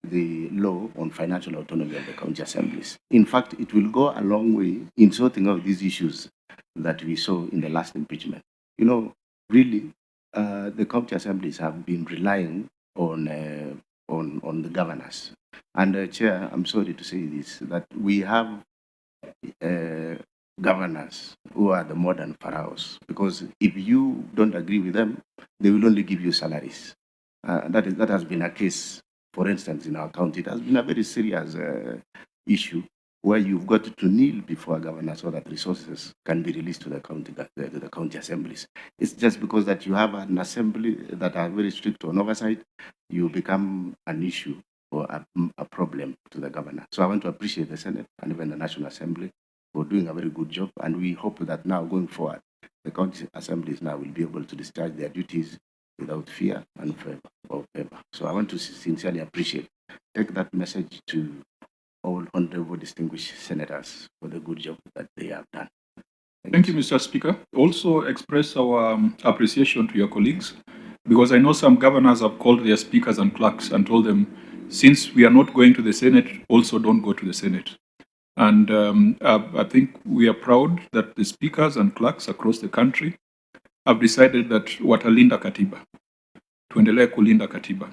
the law on financial autonomy of the county assemblies. In fact, it will go a long way in sorting out these issues that we saw in the last impeachment. You know, really, the county assemblies have been relying on the governors. And Chair, I'm sorry to say this, that we have governors who are the modern pharaohs, because if you don't agree with them, they will only give you salaries. That has been a case, for instance, in our county. It has been a very serious issue where you've got to kneel before a governor so that resources can be released to the county assemblies. It's just because that you have an assembly that are very strict on oversight, you become an issue or a problem to the governor. So I want to appreciate the Senate and even the National Assembly for doing a very good job, and we hope that now going forward, the county assemblies now will be able to discharge their duties without fear and favor. So I want to sincerely take that message to all honorable distinguished senators for the good job that they have done. Thank you, Mr. Speaker. Also express our appreciation to your colleagues, because I know some governors have called their speakers and clerks and told them, since we are not going to the Senate, also don't go to the Senate. And I think we are proud that the speakers and clerks across the country have decided that watalinda katiba, tuendelee kulinda katiba.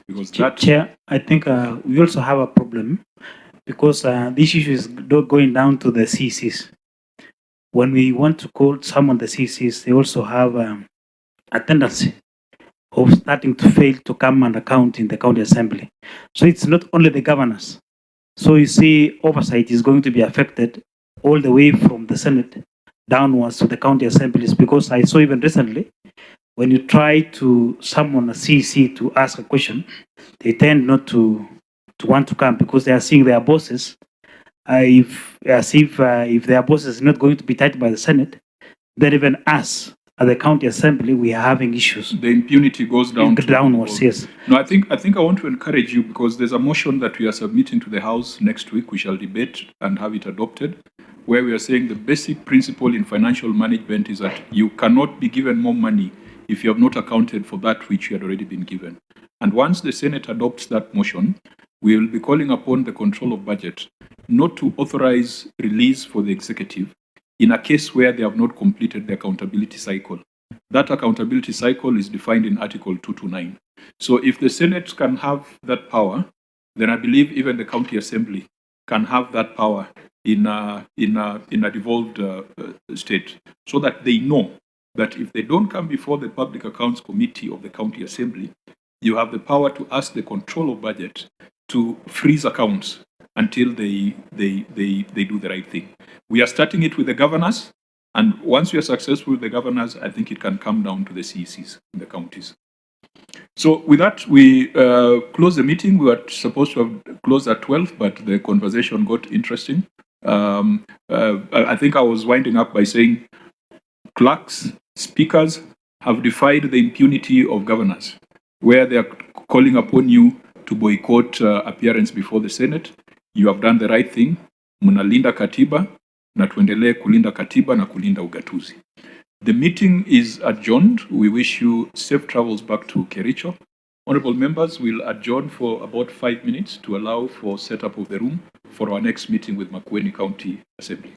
Because that... Chair, I think we also have a problem, because this issue is going down to the CCs. When we want to call some of the CCs, they also have a tendency of starting to fail to come and account in the county assembly. So it's not only the governors. So you see, oversight is going to be affected all the way from the Senate downwards to the county assemblies, because I saw even recently, when you try to summon a CC to ask a question, they tend not to want to come, because they are seeing their bosses, if their bosses is not going to be tied by the Senate, then even us at the county assembly, we are having issues. The impunity goes down downwards, yes. No, I think I want to encourage you, because there's a motion that we are submitting to the House next week. We shall debate and have it adopted, where we are saying the basic principle in financial management is that you cannot be given more money if you have not accounted for that which you had already been given. And once the Senate adopts that motion, we will be calling upon the control of budget not to authorize release for the executive in a case where they have not completed the accountability cycle. That accountability cycle is defined in Article 229. So if the Senate can have that power, then I believe even the county assembly can have that power in a devolved state, so that they know that if they don't come before the Public Accounts Committee of the county assembly, you have the power to ask the control of budget to freeze accounts until they do the right thing. We are starting it with the governors, and once we are successful with the governors, I think it can come down to the CECs in the counties. So with that, we close the meeting. We were supposed to have closed at 12, but the conversation got interesting. I think I was winding up by saying clerks, speakers have defied the impunity of governors, where they are calling upon you to boycott appearance before the Senate. You have done the right thing. Munalinda katiba, na tuendelee kulinda katiba na kulinda ugatuzi. The meeting is adjourned. We wish you safe travels back to Kericho. Honorable members, we'll adjourn for about 5 minutes to allow for setup of the room for our next meeting with Makwiny County Assembly.